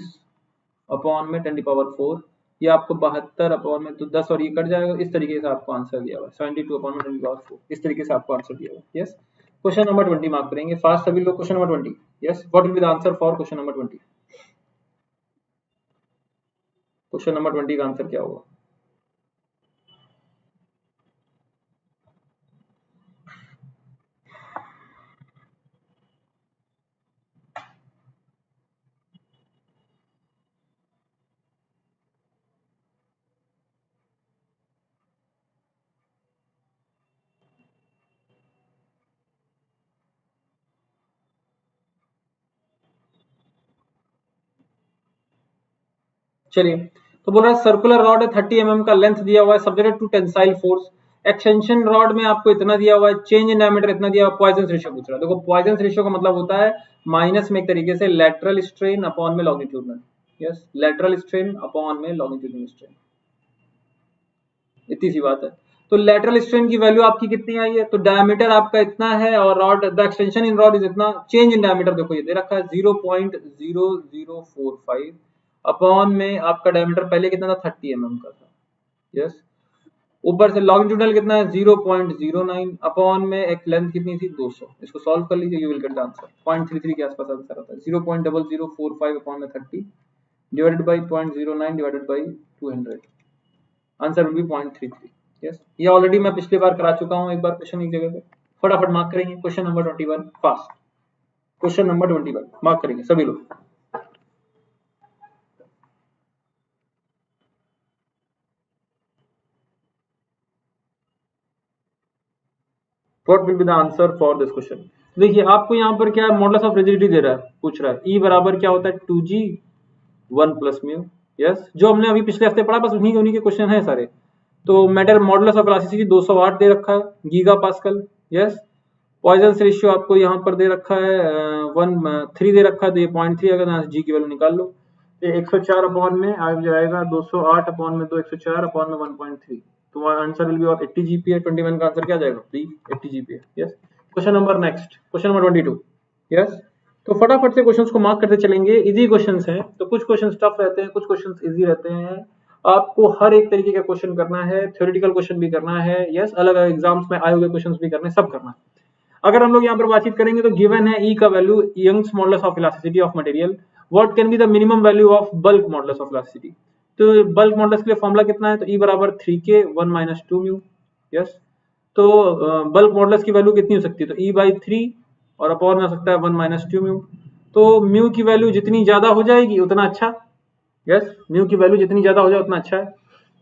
अपॉन में 10⁻⁴, ये आपको 72 अपॉन में, तो 10 और ये कट जाएगा, इस तरीके से आपको आंसर दिया हुआ है 72 अपॉन में 10⁻⁴, इस तरीके से आपको आंसर दिया हुआ है, यस। क्वेश्चन नंबर 20 मार्क करेंगे फास्ट सभी लोग। Question number 20, yes, what will be the answer for question number 20? Question number 20 का आंसर क्या होगा? चलिए, तो बोल रहा है सर्कुलर रॉड है 30 mm का, लेंथ दिया हुआ है, subjected to tensile force. Extension rod में आपको इतना दिया हुआ है, चेंज इन डायमीटर इतना दिया हुआ है, पॉइजन रेशियो पूछ रहा है। देखो पॉइजन रेशियो का मतलब होता है माइनस में एक तरीके से लेटरल स्ट्रेन अपॉन में longitudinal, yes, lateral strain upon में लॉन्गिट्यूडनल स्ट्रेन, इतनी सी बात है। तो लेटरल स्ट्रेन की वैल्यू आपकी कितनी आई है? तो डायमीटर आपका इतना है और rod the extension in rod is इतना, चेंज इन डायमीटर देखो ये दे रखा है 0.0045 अपॉन में आपका डायमीटर पहले कितना था 30 mm का था, यस। ऊपर से लॉन्गिट्यूडनल कितना है 0.09 अपॉन में एक लेंथ कितनी थी 200। इसको सॉल्व कर लीजिए, you will get the answer 0.33 के आसपास आंसर आता है। 0.0045 अपॉन में 30 divided by 0.09 divided by 200, answer will B 0.33। Yes, ये ऑलरेडी मैं पिछली बार करा चुका हूं एक बार क्वेश्चन एक जगह पे। फटाफट मार्क करेंगे question number 21 fast. Question number 21 mark करेंगे सभी लोग। What will be the answer for this question? देखिए आपको यहाँ पर क्या मॉडुलस ऑफ रिजिडिटी दे रहा है, पूछ रहा है ई बराबर क्या होता है 2g 1 प्लस म्यू, यस, जो हमने अभी पिछले हफ्ते पढ़ा, बस उन्हीं के क्वेश्चन है सारे। तो मैटर मॉडुलस ऑफ इलास्टिसिटी 208 दे रखा है giga pascal, yes. Poisson ratio आपको यहाँ पर दे रखा है 1 3 दे रखा है, तो ये 0.3 अगर यहाँ जी की वैल्यू निकाल लो, ये 104 अपॉन में आ जाएगा 208 अपॉन में 2 104 अपॉन में 1.3, तो answer will B of 80 GPA. 21 का आंसर क्या जाएगा? 80 GPA, yes. Question number next, question number 22, yes. तो फटाफट से क्वेश्चंस को मार्क करते चलेंगे, इजी क्वेश्चंस हैं, तो कुछ क्वेश्चंस टफ रहते हैं, कुछ क्वेश्चंस इजी रहते हैं। आपको हर एक तरीके का क्वेश्चन करना है, थ्योरेटिकल क्वेश्चन भी करना है, यस, अलग अलग एग्जाम्स में आए हुए क्वेश्चंस भी करने, सब करना है। अगर हम लोग यहाँ पर बातचीत करेंगे तो गिवन है ई का value Young's modulus of elasticity of material, what can be the minimum value of bulk modulus of elasticity. तो बल्क मॉडुलस के लिए फॉर्मूला कितना है? तो ई बराबर 3k 1 माइनस 2 म्यू, यस। तो बल्क मॉडुलस की वैल्यू कितनी हो सकती है? तो ई बाई 3 और अपॉन में हो सकता है 1 माइनस 2 म्यू। तो म्यू की वैल्यू जितनी ज्यादा हो जाएगी उतना अच्छा, यस, म्यू की वैल्यू जितनी ज्यादा हो जाए उतना अच्छा है।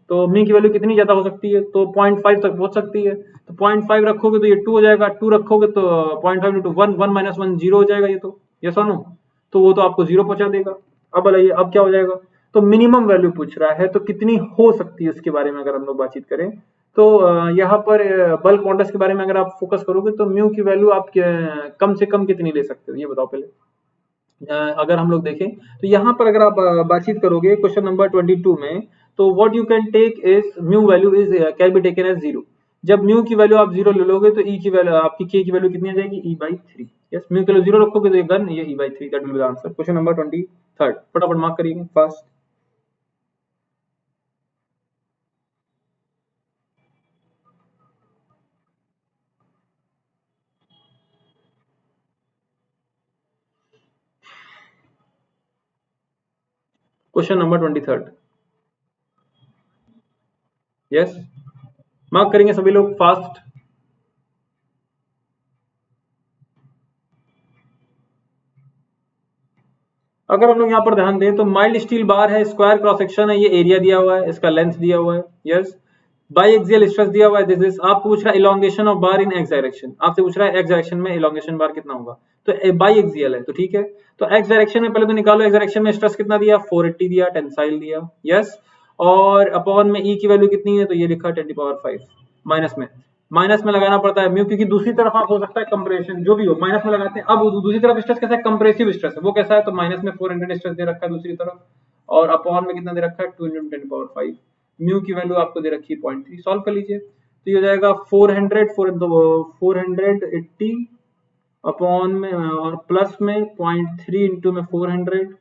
तो म्यू की वैल्यू कितनी ज्यादा हो सकती है? तो 0.5 तक पहुंच सकती है। तो 0.5 रखोगे तो ये 2 हो जाएगा, 2 रखोगे तो 0.5 इंटू 1 1 माइनस 1 0 हो जाएगा, ये तो यस और नो, तो वो तो आपको 0 पहुंचा देगा। अब बताइए अब क्या हो जाएगा? तो मिनिमम वैल्यू पूछ रहा है, तो कितनी हो सकती है उसके बारे में अगर हम लोग बातचीत करें तो यहाँ पर बल्क मॉडल्स के बारे में अगर आप फोकस करोगे तो म्यू की वैल्यू आप कम से कम कितनी ले सकते हो, ये बताओ पहले। अगर हम लोग देखें तो यहाँ पर अगर आप बातचीत करोगे क्वेश्चन नंबर 22 में, तो what you can take is mu value is can be taken as 0। जब म्यू की वैल्यू आप 0 ले लोगे तो ई की वैल्यू आपकी के की वैल्यू कितनी आ जाएगी? E by 3, yes. म्यू की वैल्यू 0 रखोगे तो ये गन ये E by 3, that will be the answer. Question number 23 फटाफट मार्क करिए fast. Question number 23, yes, mark करेंगे सभी लोग फास्ट। अगर हम लोग यहाँ पर ध्यान दें तो माइल्ड स्टील बार है, स्क्वायर क्रॉस सेक्शन है, ये एरिया दिया हुआ है, इसका लेंथ दिया हुआ है, यस। बाई एक्सियल स्ट्रेस दिया हुआ है, दिस इज, आपको पूछ रहा है elongation of bar in x direction, आपसे पूछ रहा है एक्स डायरेक्शन में इलोंगेशन बार कितना होगा, तो बाई एक्सियल है, तो ठीक है। तो एक्स डायरेक्शन में पहले तो निकालो, एक्स डायरेक्शन में स्ट्रेस कितना दिया? 480 दिया, टेंसाइल दिया, यस। और अपॉन में ई की वैल्यू कितनी है? तो ये लिखा 10⁵ माइनस में लगाना पड़ता है म्यू, क्योंकि दूसरी तरफ आप हो सकता है कंप्रेशन, जो भी हो माइनस में लगाते हैं। अब दूसरी तरफ स्ट्रेस कैसा है? कंप्रेसिव स्ट्रेस है, वो कैसा है? तो माइनस में 400 स्ट्रेस दे रखा है दूसरी तरफ, और अपॉन में कितना दे रखा है? 2 × 10⁵। म्यू की वैल्यू आपको दे रखी है 0.3, सॉल्व कर लीजिए। तो ये हो जाएगा 480 अपॉन में और प्लस में 0.3 इंटू में 400,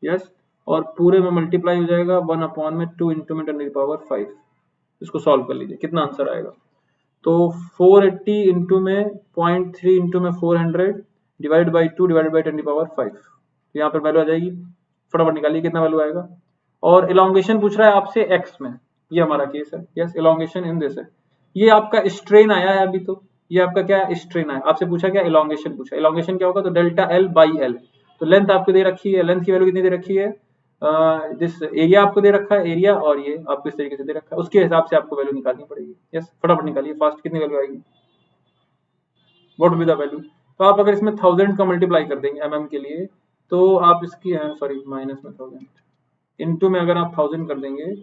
यस, और पूरे में मल्टीप्लाई हो जाएगा 1 अपॉन में 2 इंटू में 10⁵। इसको सॉल्व कर लीजिए, कितना आंसर आएगा? तो 480 इंटू में 0.3 इंटू में 400 डिवाइड बाई 2 डिवाइड बाई 10⁵ तो यहाँ पर वैल्यू आ जाएगी, फटाफट निकालिए कितना वैल्यू आएगा। और इलोंगेशन पूछ रहा है आपसे एक्स में, ये हमारा केस है। यस, इलोंगेशन इन दिस है, ये आपका स्ट्रेन आया है अभी, तो ये आपका क्या स्ट्रेन आया, आपसे पूछा क्या इलोंगेशन पूछा। इलोंगेशन क्या होगा, तो डेल्टा एल बाई एल। तो लेंथ आपको दे रखी है, लेंथ की वैल्यू कितनी दे रखी है, जिस एरिया आपको दे रखा है, एरिया और ये आपको इस तरीके से दे रखा है, उसके हिसाब से आपको वैल्यू निकालनी पड़ेगी। यस, फटाफट निकालिए फास्ट, कितनी वैल्यू आएगी, what will be the value. तो आप अगर इसमें 1000 का मल्टीप्लाई कर देंगे mm के लिए, तो आप इसकी सॉरी माइनस में 1000 इनटू में अगर आप 1000 कर देंगे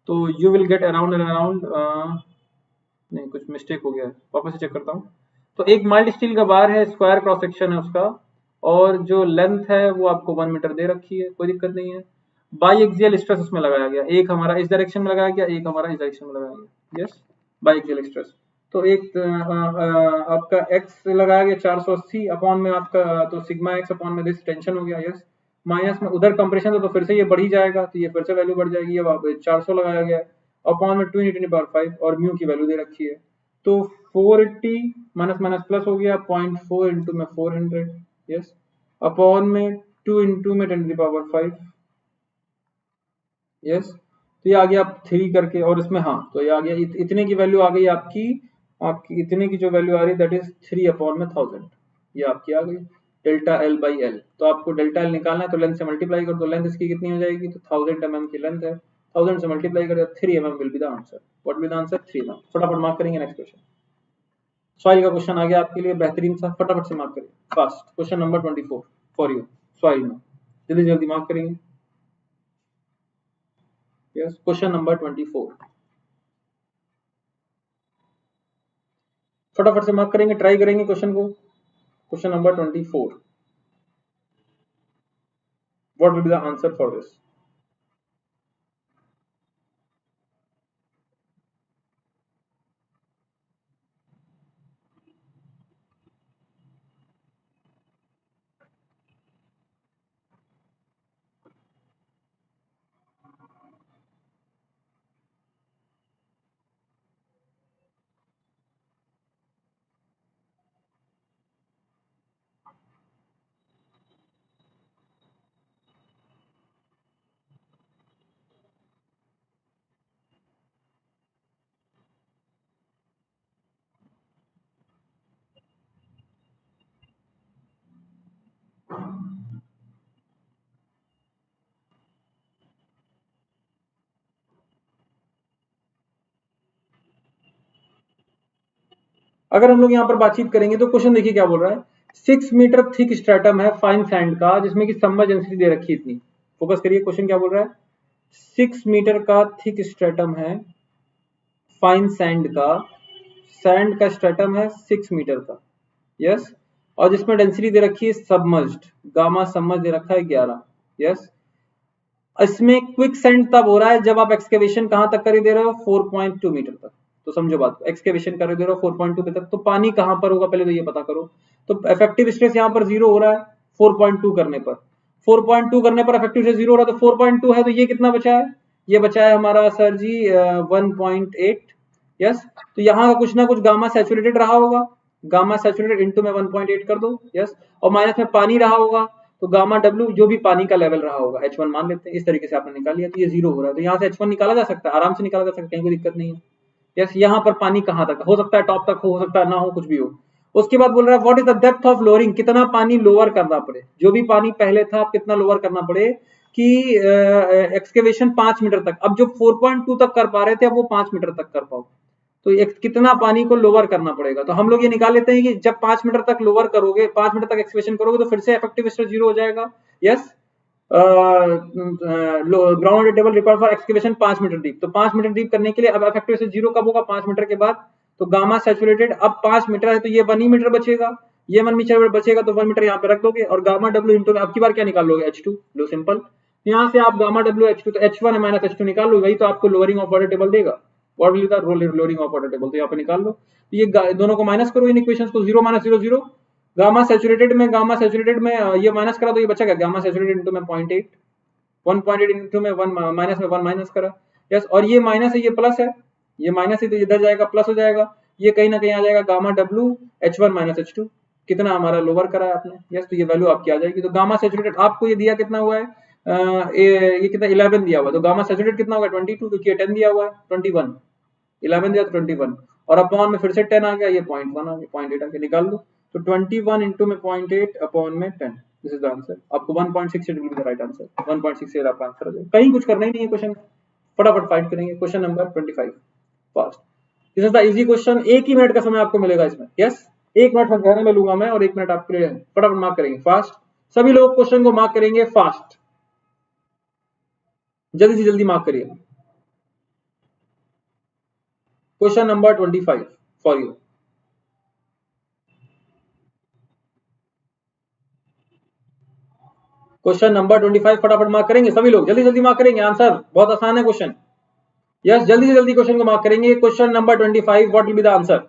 तो यू विल गेट अराउंड नहीं कुछ मिस्टेक हो गया है, वापस से चेक करता हूँ। तो एक माइल्ड स्टील का बार है, स्क्वायर क्रॉस सेक्शन है उसका, और जो लेंथ है वो आपको 1 मीटर दे रखी है, कोई दिक्कत नहीं है। बाई एक्सियल स्ट्रेस उसमें लगाया गया, एक हमारा इस डायरेक्शन में लगाया गया, एक हमारा इस डायरेक्शन में लगाया गया। Yes, by axial stress. तो एक आपका x लगाया गया 480 अपॉन में आपका, तो सिग्मा x अपॉन में दिस टेंशन हो गया। यस, माइनस में उधर कंप्रेशन था तो फिर से ये बढ़ ही जाएगा, तो ये फिर से वैल्यू बढ़ जाएगी। अब 400 लगाया गया अपॉन में 2 × 10⁵ और म्यू की वैल्यू दे रखी है, तो 480 माइनस माइनस प्लस हो गया 0.4 इंटू में 400। यस, अपॉन में 2 इंटू में 10⁵। यस, तो ये आ गया 3 करके, और इसमें हाँ तो ये आ गया इतने की वैल्यू आ गई आपकी इतने की जो वैल्यू आ रही है दैट इज 3 अपॉन में 1000, ये आपकी आ गई डेल्टा एल बाई एल। तो आपको डेल्टा एल निकालना है तो लेंथ से मल्टीप्लाई कर दो, लेंथ इसकी कितनी हो जाएगी, तो 1000 mm की लेंथ है, 1000 से मल्टीप्लाई कर 3 mm will be the answer. What will the answer, 3 mm। फटाफट मार्क करेंगे नेक्स्ट क्वेश्चन। सॉइल का क्वेश्चन आ गया आपके लिए बेहतरीन सा, फटाफट से मार्क करिए fast. Question number 24 for you, soil में जल्दी जल्दी मार्क करेंगे। यस, क्वेश्चन नंबर 24 फटाफट से मार्क करेंगे, ट्राई करेंगे क्वेश्चन को। Question number 24, what will be the answer for this. अगर हम लोग यहाँ पर बातचीत करेंगे तो क्वेश्चन देखिए क्या बोल रहा है, 6 मीटर थिक स्ट्रेटम है फाइन सैंड का, जिसमें कि सबमर्ज डेंसिटी दे रखी है इतनी। फोकस करिए, क्वेश्चन क्या बोल रहा है, 6 मीटर का थिक स्ट्रेटम है फाइन सैंड का, सैंड का स्ट्रेटम है 6 मीटर का। यस, और जिसमें डेंसिटी दे रखी है सबमर्ज्ड, गामा सबमर्ज दे रखा है 11। यस, इसमें क्विक सेंड तब हो रहा है जब आप एक्सकेवेशन कहां तक कर दे रहे हो, 4.2 मीटर तक। तो समझो बात को, एक्सकेवेशन कर दे रहे हो 4.2 मीटर तक, तो पानी कहां पर होगा पहले तो ये पता करो। तो इफेक्टिव स्ट्रेस यहाँ पर 0 हो रहा है 4.2 करने पर, 4.2 करने पर इफेक्टिव स्ट्रेस 0 हो रहा है, तो 4.2 है तो ये कितना बचा है, ये बचा है हमारा सर जी 1.8। यस, तो यहाँ का कुछ ना कुछ गामा सैचुरेटेड रहा होगा, गामा सैचुरेटेड इंटू में 1.8 कर दो। यस, और माइनस में पानी रहा होगा, तो गामा डब्ल्यू जो भी पानी का लेवल रहा होगा H1 मान लेते हैं, इस तरीके से आपने निकाल लिया, तो ये 0 हो रहा है, तो यहाँ से H1 निकाला जा सकता है, आराम से निकाला जा सकता है, कहीं कोई दिक्कत नहीं है। यस, यहाँ पर पानी कहाँ तक हो सकता है, टॉप तक हो सकता है ना हो, कुछ भी हो। उसके बाद बोल रहा है what is the depth of lowering, कितना पानी लोअर करना पड़े, जो भी पानी पहले था आप कितना लोअर करना पड़े कि एक्सकेवेशन 5 मीटर तक, अब जो 4.2 तक कर पा रहे थे अब वो 5 मीटर तक कर पाओ, तो कितना पानी को लोअर करना पड़ेगा। तो हम लोग ये निकाल लेते हैं कि जब 5 मीटर तक लोअर करोगे, 5 मीटर तक एक्सकेवेशन करोगे तो फिर से इफेक्टिव स्ट्रेस 0 हो जाएगा। Yes, ground table required for excavation 5 metre deep, तो 5 मीटर डीप करने के लिए अब इफेक्टिव स्ट्रेस 0 कब होगा, 5 मीटर के बाद। तो गामा सैचुरेटेड अब 5 मीटर है तो ये 1 ही मीटर बचेगा, ये 1 मीटर बचेगा, तो 1 मीटर यहाँ पे रख दोगे, और गामा डब्ल्यू इंटू में अब की बार क्या निकाल लोगे, H2, लो सिंपल। यहाँ से आप गामा डब्ल्यू H2, तो H1 माइनस H2 निकाल लो, वही तो आपको लोअरिंग ऑफ वाटर टेबल देगा, what will the lowering of water table, तो यहाँ पे निकाल लो। ये दोनों को माइनस करो, इन इक्वेशंस को, 0 माइनस 0 0, गामा सैचुरेटेड में ये माइनस करा तो ये बचा क्या, गामा सैचुरेटेड इंटू में 0.8, 1.8 इंटू में 1 माइनस में 1 माइनस करा। यस, और ये माइनस है ये प्लस है, ये माइनस है तो इधर जाएगा प्लस हो जाएगा, ये कहीं ना कहीं आ जाएगा gamma W H1 minus H2, कितना हमारा लोअर करा है आपने, यस, तो ये वैल्यू आपकी आ जाएगी। तो गामा सैचुरेटेड आपको ये दिया कितना हुआ है, ये कितना 11 दिया हुआ है, तो गामा सैचुरेटेड कितना होगा 22, क्योंकि 10 दिया हुआ है, 21, 11 दिया तो 21, और अपॉन में फिर से 10 आ गया, ये 0.1 आ गया, 0.8 आ गया, निकाल लो। तो 21 इंटू में 0.8 अपॉन में 10, दिस इज द आंसर। आपको 1.68 will be the right answer, 1.68 आपका आंसर हो जाएगा। कहीं कुछ करना ही नहीं है क्वेश्चन, फटाफट फाइट करेंगे। Question number 25 fast, this is the easy question. एक ही मिनट का समय आपको मिलेगा इसमें, यस, 1 मिनट समझाने में लूंगा मैं और 1 मिनट आपके लिए, फटाफट मार्क करेंगे फास्ट। सभी लोग क्वेश्चन को मार्क करेंगे फास्ट, जल्दी से जल्दी मार्क करिए। Question number 25 for you. Question number 25 फटाफट मार्क करेंगे सभी लोग, जल्दी जल्दी मार्क करेंगे, आंसर बहुत आसान है क्वेश्चन, यस, जल्दी से जल्दी क्वेश्चन को मार्क करेंगे। Question number 25, what will be the answer.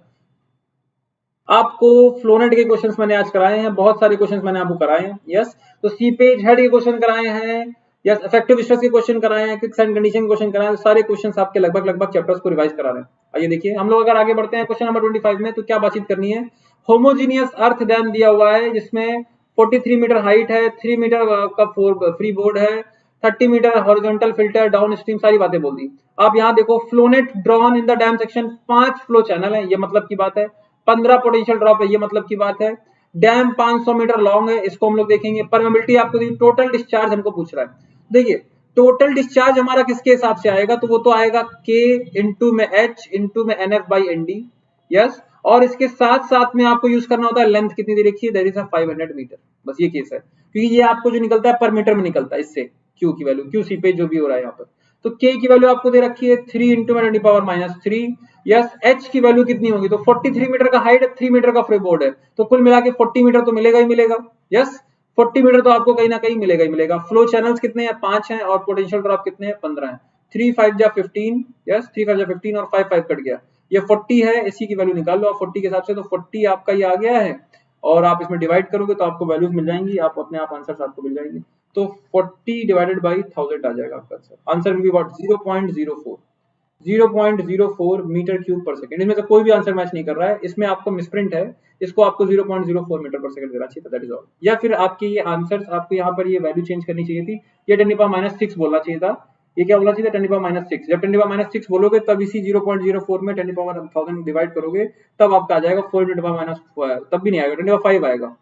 आपको फ्लोनेट के क्वेश्चंस मैंने आज कराए हैं, बहुत सारे क्वेश्चंस मैंने आपको कराए हैं, यस। तो सीपेज हेड के क्वेश्चन कराए हैं, यस, इफेक्टिव स्ट्रेस के क्वेश्चन कराए हैं, क्विक एंड कंडीशन के क्वेश्चन कराए हैं, सारे क्वेश्चंस आपके लगभग चैप्टर्स को रिवाइज करा रहे हैं। आइए देखिए, हम लोग अगर आगे बढ़ते हैं क्वेश्चन नंबर 25 में, तो क्या बातचीत करनी है। होमोजीनियस अर्थ डैम दिया हुआ है, जिसमें 43 मीटर हाइट है, 3 मीटर का फ्री बोर्ड है, 30 metre horizontal filter, downstream, सारी बातें बोल दी। आप यहाँ देखो, flownet drawn in the dam section, 5 flow channel है, ये मतलब की बात है, 15 पोटेंशियल ड्रॉप है, ये मतलब की बात है। डैम 500 मीटर लॉन्ग है, इसको हम लोग देखेंगे। परमेबिलिटी आपको दी, टोटल डिस्चार्ज हमको पूछ रहा है। देखिए, टोटल डिस्चार्ज हमारा किसके हिसाब से आएगा, तो वो तो आएगा K इंटू में H इंटू में NF बाई ND, यस। और इसके साथ साथ में आपको यूज करना होता है लेंथ कितनी दे रखी है, दैट इज 500 मीटर, बस ये केस है, क्योंकि ये आपको जो निकलता है पर मीटर में निकलता है, इससे Q की वैल्यू, QC पे जो भी हो रहा है यहाँ पर। तो K की वैल्यू आपको दे रखी है 3 इंटू में 10⁻³ यस। H की वैल्यू कितनी होगी, तो 43 मीटर का हाइट है, 3 मीटर का फ्री बोर्ड है, तो कुल मिला के 40 मीटर तो मिलेगा ही मिलेगा, यस। 40 मीटर तो आपको कहीं ना कहीं मिलेगा ही मिलेगा। फ्लो चैनल्स कितने हैं, 5 हैं, और पोटेंशियल ड्रॉप कितने हैं, 15 है। 3 5 जा 15, यस, 3 5 जा 15 और 5 5 कट गया, ये 40 है, इसी की वैल्यू निकाल लो आप 40 के हिसाब से। तो 40 आपका ये आ गया है, और आप इसमें डिवाइड करोगे तो आपको वैल्यूज मिल जाएंगी, आप अपने आप आंसर आपको मिल जाएंगे। तो 40 डिवाइडेड बाई 1000 आ जाएगा आपका answer. Answer will be what, 0.04, 0.04 metre cube per second. इसमें से कोई भी आंसर मैच नहीं कर रहा है, इसमें आपको मिसप्रिंट है, इसको आपको 0.04 मीटर पर सेकंड देना चाहिए था, दैट इज ऑल। या फिर आपके ये आंसर्स, आपको यहाँ पर ये वैल्यू चेंज करनी चाहिए थी, ये 10⁻⁻6 बोलना चाहिए था, ये क्या बोलना चाहिए था, 10⁻⁻6। जब 10⁻�6 बोलोगे तब इसी 0.04 में 10⁻1000 डिवाइड करोगे, तब आपका आ जाएगा 4 10⁻, तब भी नहीं आएगा, 10⁻5 आएगा,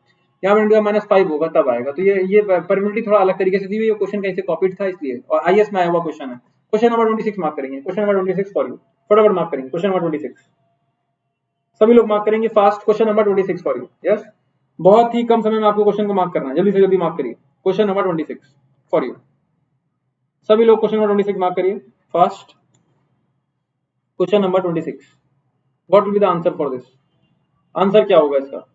यहाँ पे 10⁻5 होगा तब आएगा। तो ये परमिलिटी थोड़ा अलग तरीके से दी हुई है, क्वेश्चन कहीं से कॉपीड था इसलिए, और IS में आया हुआ क्वेश्चन है। क्वेश्चन नंबर 26 मार्क करेंगे, क्वेश्चन नंबर 26 फॉर यू, फटाफट मार्क करेंगे क्वेश्चन नंबर 26, सभी लोग मार्क करेंगे fast. Question number 26 for you, yes, बहुत ही कम समय में आपको क्वेश्चन को मार्क करना है, जल्दी से जल्दी मार्क करिए। क्वेश्चन नंबर 26 फॉर यू, सभी लोग क्वेश्चन नंबर 26 मार्क करिए fast. Question number 26, what will be the answer for this, answer क्या होगा इसका,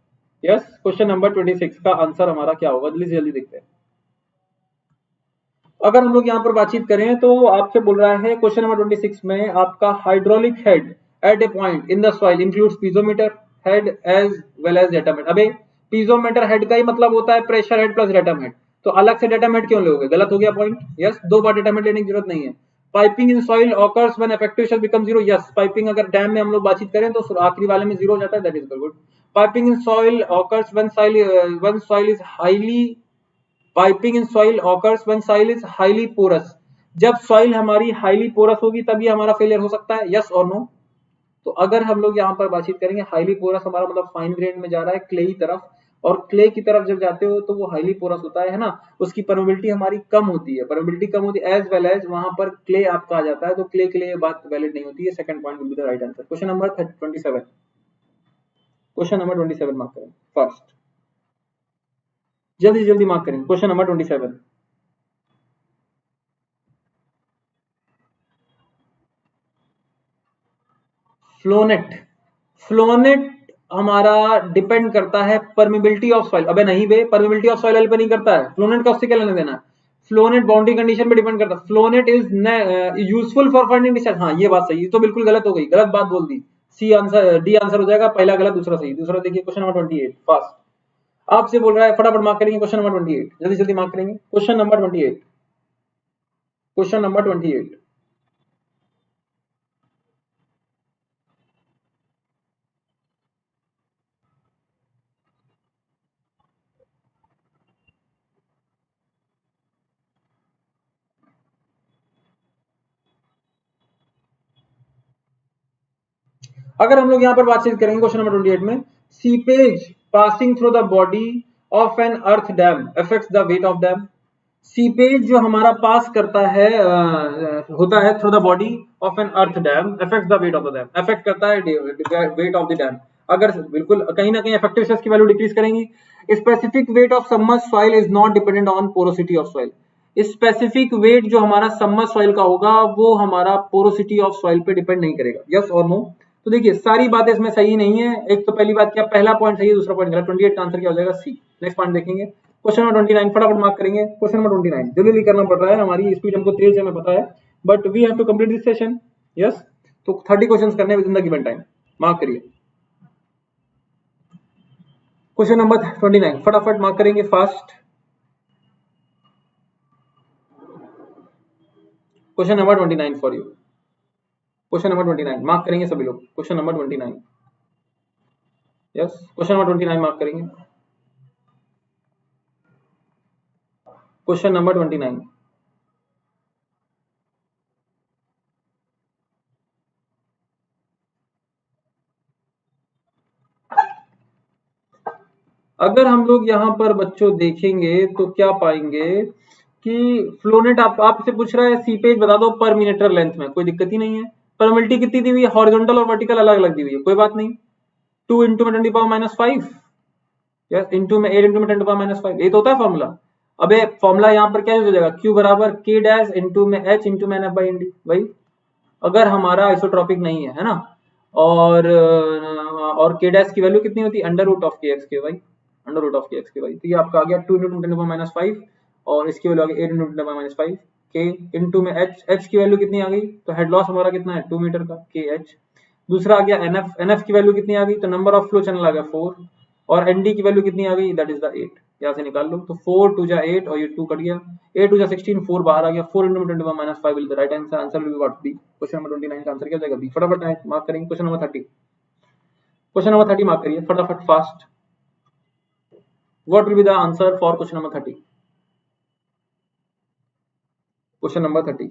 यस। क्वेश्चन नंबर 26 का आंसर हमारा क्या होगा, जल्दी से जल्दी देखते हैं। अगर हम लोग यहाँ पर बातचीत करें तो आपसे बोल रहा है क्वेश्चन नंबर 26 में, आपका hydraulic head at a point in the soil includes piezometer head as well as datum head. अबे पीजोमीटर हेड का ही मतलब होता है pressure head plus datum head, तो अलग से डेटम हेड क्यों लोगे, गलत हो गया पॉइंट, यस। 2 बार डेटम हेड लेने की जरूरत नहीं है। Piping in soil occurs when effective stress become 0, yes. Piping अगर डैम में हम लोग बातचीत करें तो आखिरी वाले में 0 हो जाता है, that is good. Piping in soil occurs when soil is highly, piping in soil occurs when soil is highly porous, जब सॉइल हमारी हाईली पोरस होगी तभी हमारा फेलियर हो सकता है, यस और नो। तो अगर हम लोग यहाँ पर बातचीत करेंगे, हाईली पोरस हमारा मतलब फाइन ग्रेन में जा रहा है क्ले की तरफ, और क्ले की तरफ जब जाते हो तो वो हाईली पोरस होता है ना, उसकी परमेबिलिटी हमारी कम होती है, परमेबिलिटी कम होती है, एज वेल एज वहां पर क्ले आपका आ जाता है, तो क्ले के लिए बात वैलिड नहीं होती है। Second point will be the right answer. Question number 27, question number 27 mark करें फर्स्ट, जल्दी जल्दी मार्क करें क्वेश्चन नंबर 27। फ्लोनेट, फ्लोनेट हमारा डिपेंड करता है परमिबिलिटी ऑफ सॉइल। अबे नहीं बे, परमिबिलिटी ऑफ सॉइल पे नहीं करता है, फ्लोनेट का उससे क्या लेना देना है, फ्लोनेट बाउंड्री कंडीशन पे डिपेंड करता है। Flownet is useful for finding distance, हाँ ये बात सही, तो बिल्कुल गलत हो गई, गलत बात बोल दी। सी आंसर, डी आंसर हो जाएगा, पहला गलत दूसरा सही। दूसरा देखिए क्वेश्चन नंबर 28 फास्ट, आपसे बोल रहा है फटाफट मार्क करेंगे क्वेश्चन नंबर 28, जल्दी जल्दी मार्क करेंगे क्वेश्चन नंबर 28, क्वेश्चन नंबर 28, अगर हम लोग यहाँ पर बातचीत करेंगे क्वेश्चन नंबर 28 में, seepage passing through the body of an earth dam affects the weight of dam. Seepage जो हमारा पास करता है होता है through the body of an earth dam affects the weight of the dam, affect करता है वेट ऑफ द डैम। अगर बिल्कुल कहीं ना कहीं इफेक्टिव स्ट्रेस की वैल्यू डिक्रीज करेंगी। Specific weight of submerged soil is not dependent on porosity of soil. Specific weight जो हमारा सबमर्ज्ड सॉइल का होगा वो हमारा पोरोसिटी ऑफ सॉइल पे डिपेंड नहीं करेगा। यस और नो? तो देखिए सारी बातें इसमें सही नहीं है। एक तो पहली बात क्या, पहला पॉइंट सही है, दूसरा पॉइंट गलत। 28 का आंसर क्या हो जाएगा? सी। नेक्स्ट पॉइंट देखेंगे क्वेश्चन नंबर 29, फटाफट मार्क करेंगे। क्वेश्चन नंबर 29 जल्दी करना पड़ रहा है, हमारी स्पीड हमको तेज है, हमें पता है, but we have to complete this session. Yes, तो 30 क्वेश्चंस करने within the given time. Mark करिए क्वेश्चन नंबर 29, फटाफट मार्क करेंगे fast. Question number 29 for you. Question number 29 mark करेंगे सभी लोग। Question number 29, yes, question number 29 mark करेंगे। क्वेश्चन नंबर 29, अगर हम लोग यहाँ पर बच्चों देखेंगे तो क्या पाएंगे कि फ्लोनेट आपसे पूछ रहा है सीपेज बता दो पर मिनटर लेंथ में, कोई दिक्कत ही नहीं है। परमिलिटी कितनी दी हुई है? हॉरिजॉन्टल और वर्टिकल अलग अलग दी हुई है, कोई बात नहीं। 2 इंटू में 10⁻⁵, यस, इंटू में 8 इंटू में 10⁻⁵, ये तो होता है फॉर्मूला। अबे फॉर्मूला यहाँ पर क्या यूज हो जाएगा? Q बराबर K डैश इंटू में H इंटू में NF बाई ND। भाई अगर हमारा आइसोट्रॉपिक नहीं है ना, और K डैश की वैल्यू कितनी होती है? अंडर रूट ऑफ KX के भाई, अंडर रूट ऑफ KX के भाई। तो ये आपका आ गया 2 इंटू 10⁻⁵, और इसकी वैल्यू आ गई 8 इंटू 10⁻⁵। K इंटू में H की वैल्यू कितनी आ गई? तो हेड लॉस हमारा कितना है? 2 मीटर का KH। दूसरा आ गया NF की वैल्यू कितनी आ गई? तो नंबर ऑफ फ्लो चैनल आ गया 4, और ND की वैल्यू कितनी आ गई? That is the 8। यहाँ से निकाल लो, तो 4 2 जा 8 और ये 2 कट गया, 8 2 जा 16, 4 बाहर आ गया। 4 into 10⁻⁵ will the right answer, answer will be what? B. Question number 29 का आंसर क्या हो जाएगा? बी। फटाफट मार्क करेंगे। Question number 30, question number 30 mark करिए फटाफट fast. What will be the answer for question number 30? Question number 30,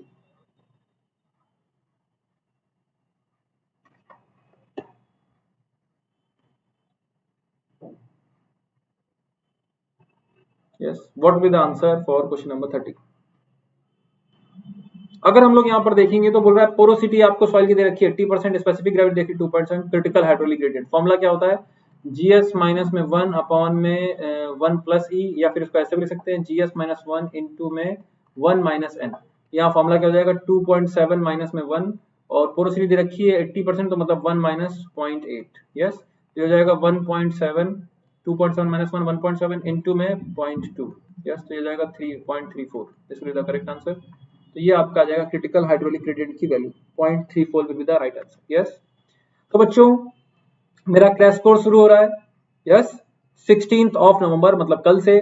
yes, what will be the answer for question number 30? अगर हम लोग यहाँ पर देखेंगे तो बोल रहा है पोरोसिटी आपको सॉइल की दे रखी है 80%, स्पेसिफिक ग्रेविटी देखी 2%, क्रिटिकल हाइड्रोलिक ग्रेडियंट। फॉर्मूला क्या होता है? GS माइनस में 1 अपॉन में 1 प्लस E, या फिर इसको ऐसे भी लिख सकते हैं GS माइनस 1 इंटू में 1 माइनस N। यहाँ फॉर्मूला क्या हो जाएगा? 2.7 माइनस में 1, और पोरोसिटी दे रखी है 80%, तो मतलब 1 माइनस 0.8। यस, ये हो जाएगा 1.7, 2.7 माइनस 1 1.7 इंटू में 0.2। यस, तो ये जाएगा 3.34। This will be the correct answer. तो ये आपका आ जाएगा क्रिटिकल हाइड्रोलिक ग्रेडियंट की value 0.34 will be the right answer. Yes, तो बच्चों मेरा क्रैश कोर्स शुरू हो रहा है। यस, 16th ऑफ नवंबर, मतलब कल से।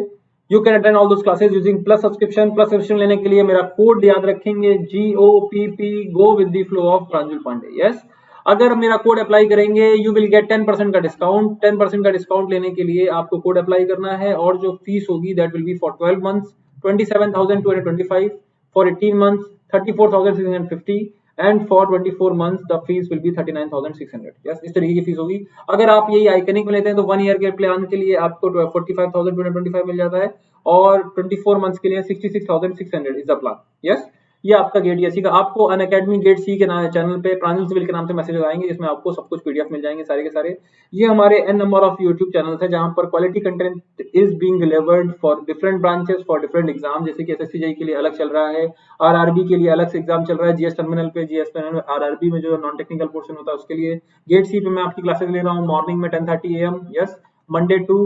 You can attend all those classes using plus subscription. Plus subscription लेने के लिए मेरा कोड याद रखेंगे, GOPP, go with the flow of Pranjal Pandey. Yes, अगर मेरा कोड अप्लाई करेंगे यू विल गेट 10% का डिस्काउंट। 10% का डिस्काउंट लेने के लिए आपको कोड अप्लाई करना है, और जो फीस होगी that will B for 12 months 27,225, for 18 months 34,650, and for 24 months the fees will be 39,600। Yes, इस तरीके की फीस होगी। अगर आप यही आइकनिक में लेते हैं तो 1 ईयर के प्लान के लिए आपको 45,225 मिल जाता है, और 24 मंथ्स के लिए 66,600 इज द प्लान। यस, ये आपका गेट GSC का आपको अनअकैडमी गेट सी के चैनल पे प्रांजल सिविल के नाम से मैसेज आएंगे, जिसमें आपको सब कुछ PDF मिल जाएंगे सारे के सारे। ये हमारे n number of YouTube channels है जहां पर quality content is being delivered for different branches for different exam. जैसे कि SSC JEE के लिए अलग चल रहा है, RRB के लिए अलग से एग्जाम चल रहा है, GS टर्मिनल पे, GS टर्मिनल RRB में जो नॉन टेक्निकल पोर्शन होता है उसके लिए। गेट सी पे मैं आपकी क्लासेस ले रहा हूँ मॉर्निंग में 10:30 AM। Yes, Monday to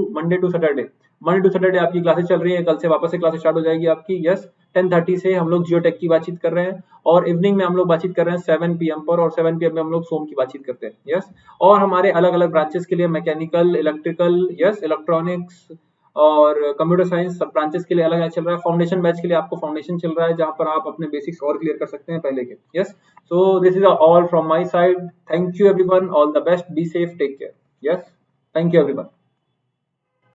Saturday आपकी क्लासेस चल रही है। कल से वापस से क्लासेस स्टार्ट हो जाएगी आपकी। यस, 10:30 से हम लोग जियोटेक की बातचीत कर रहे हैं, और इवनिंग में हम लोग बातचीत कर रहे हैं 7 PM पर, और 7 PM में हम लोग सोम की बातचीत करते हैं। यस, और हमारे अलग अलग ब्रांचेस के लिए मैकेनिकल, इलेक्ट्रिकल, यस, इलेक्ट्रॉनिक्स और कंप्यूटर साइंस सब ब्रांचेस के लिए अलग अलग चल रहा है। फाउंडेशन बैच के लिए आपको फाउंडेशन चल रहा है, जहां पर आप अपने बेसिक्स और क्लियर कर सकते हैं पहले के। Yes, so this is all from my side. Thank you everyone, all the best, be safe, take care. Yes, thank you everyone.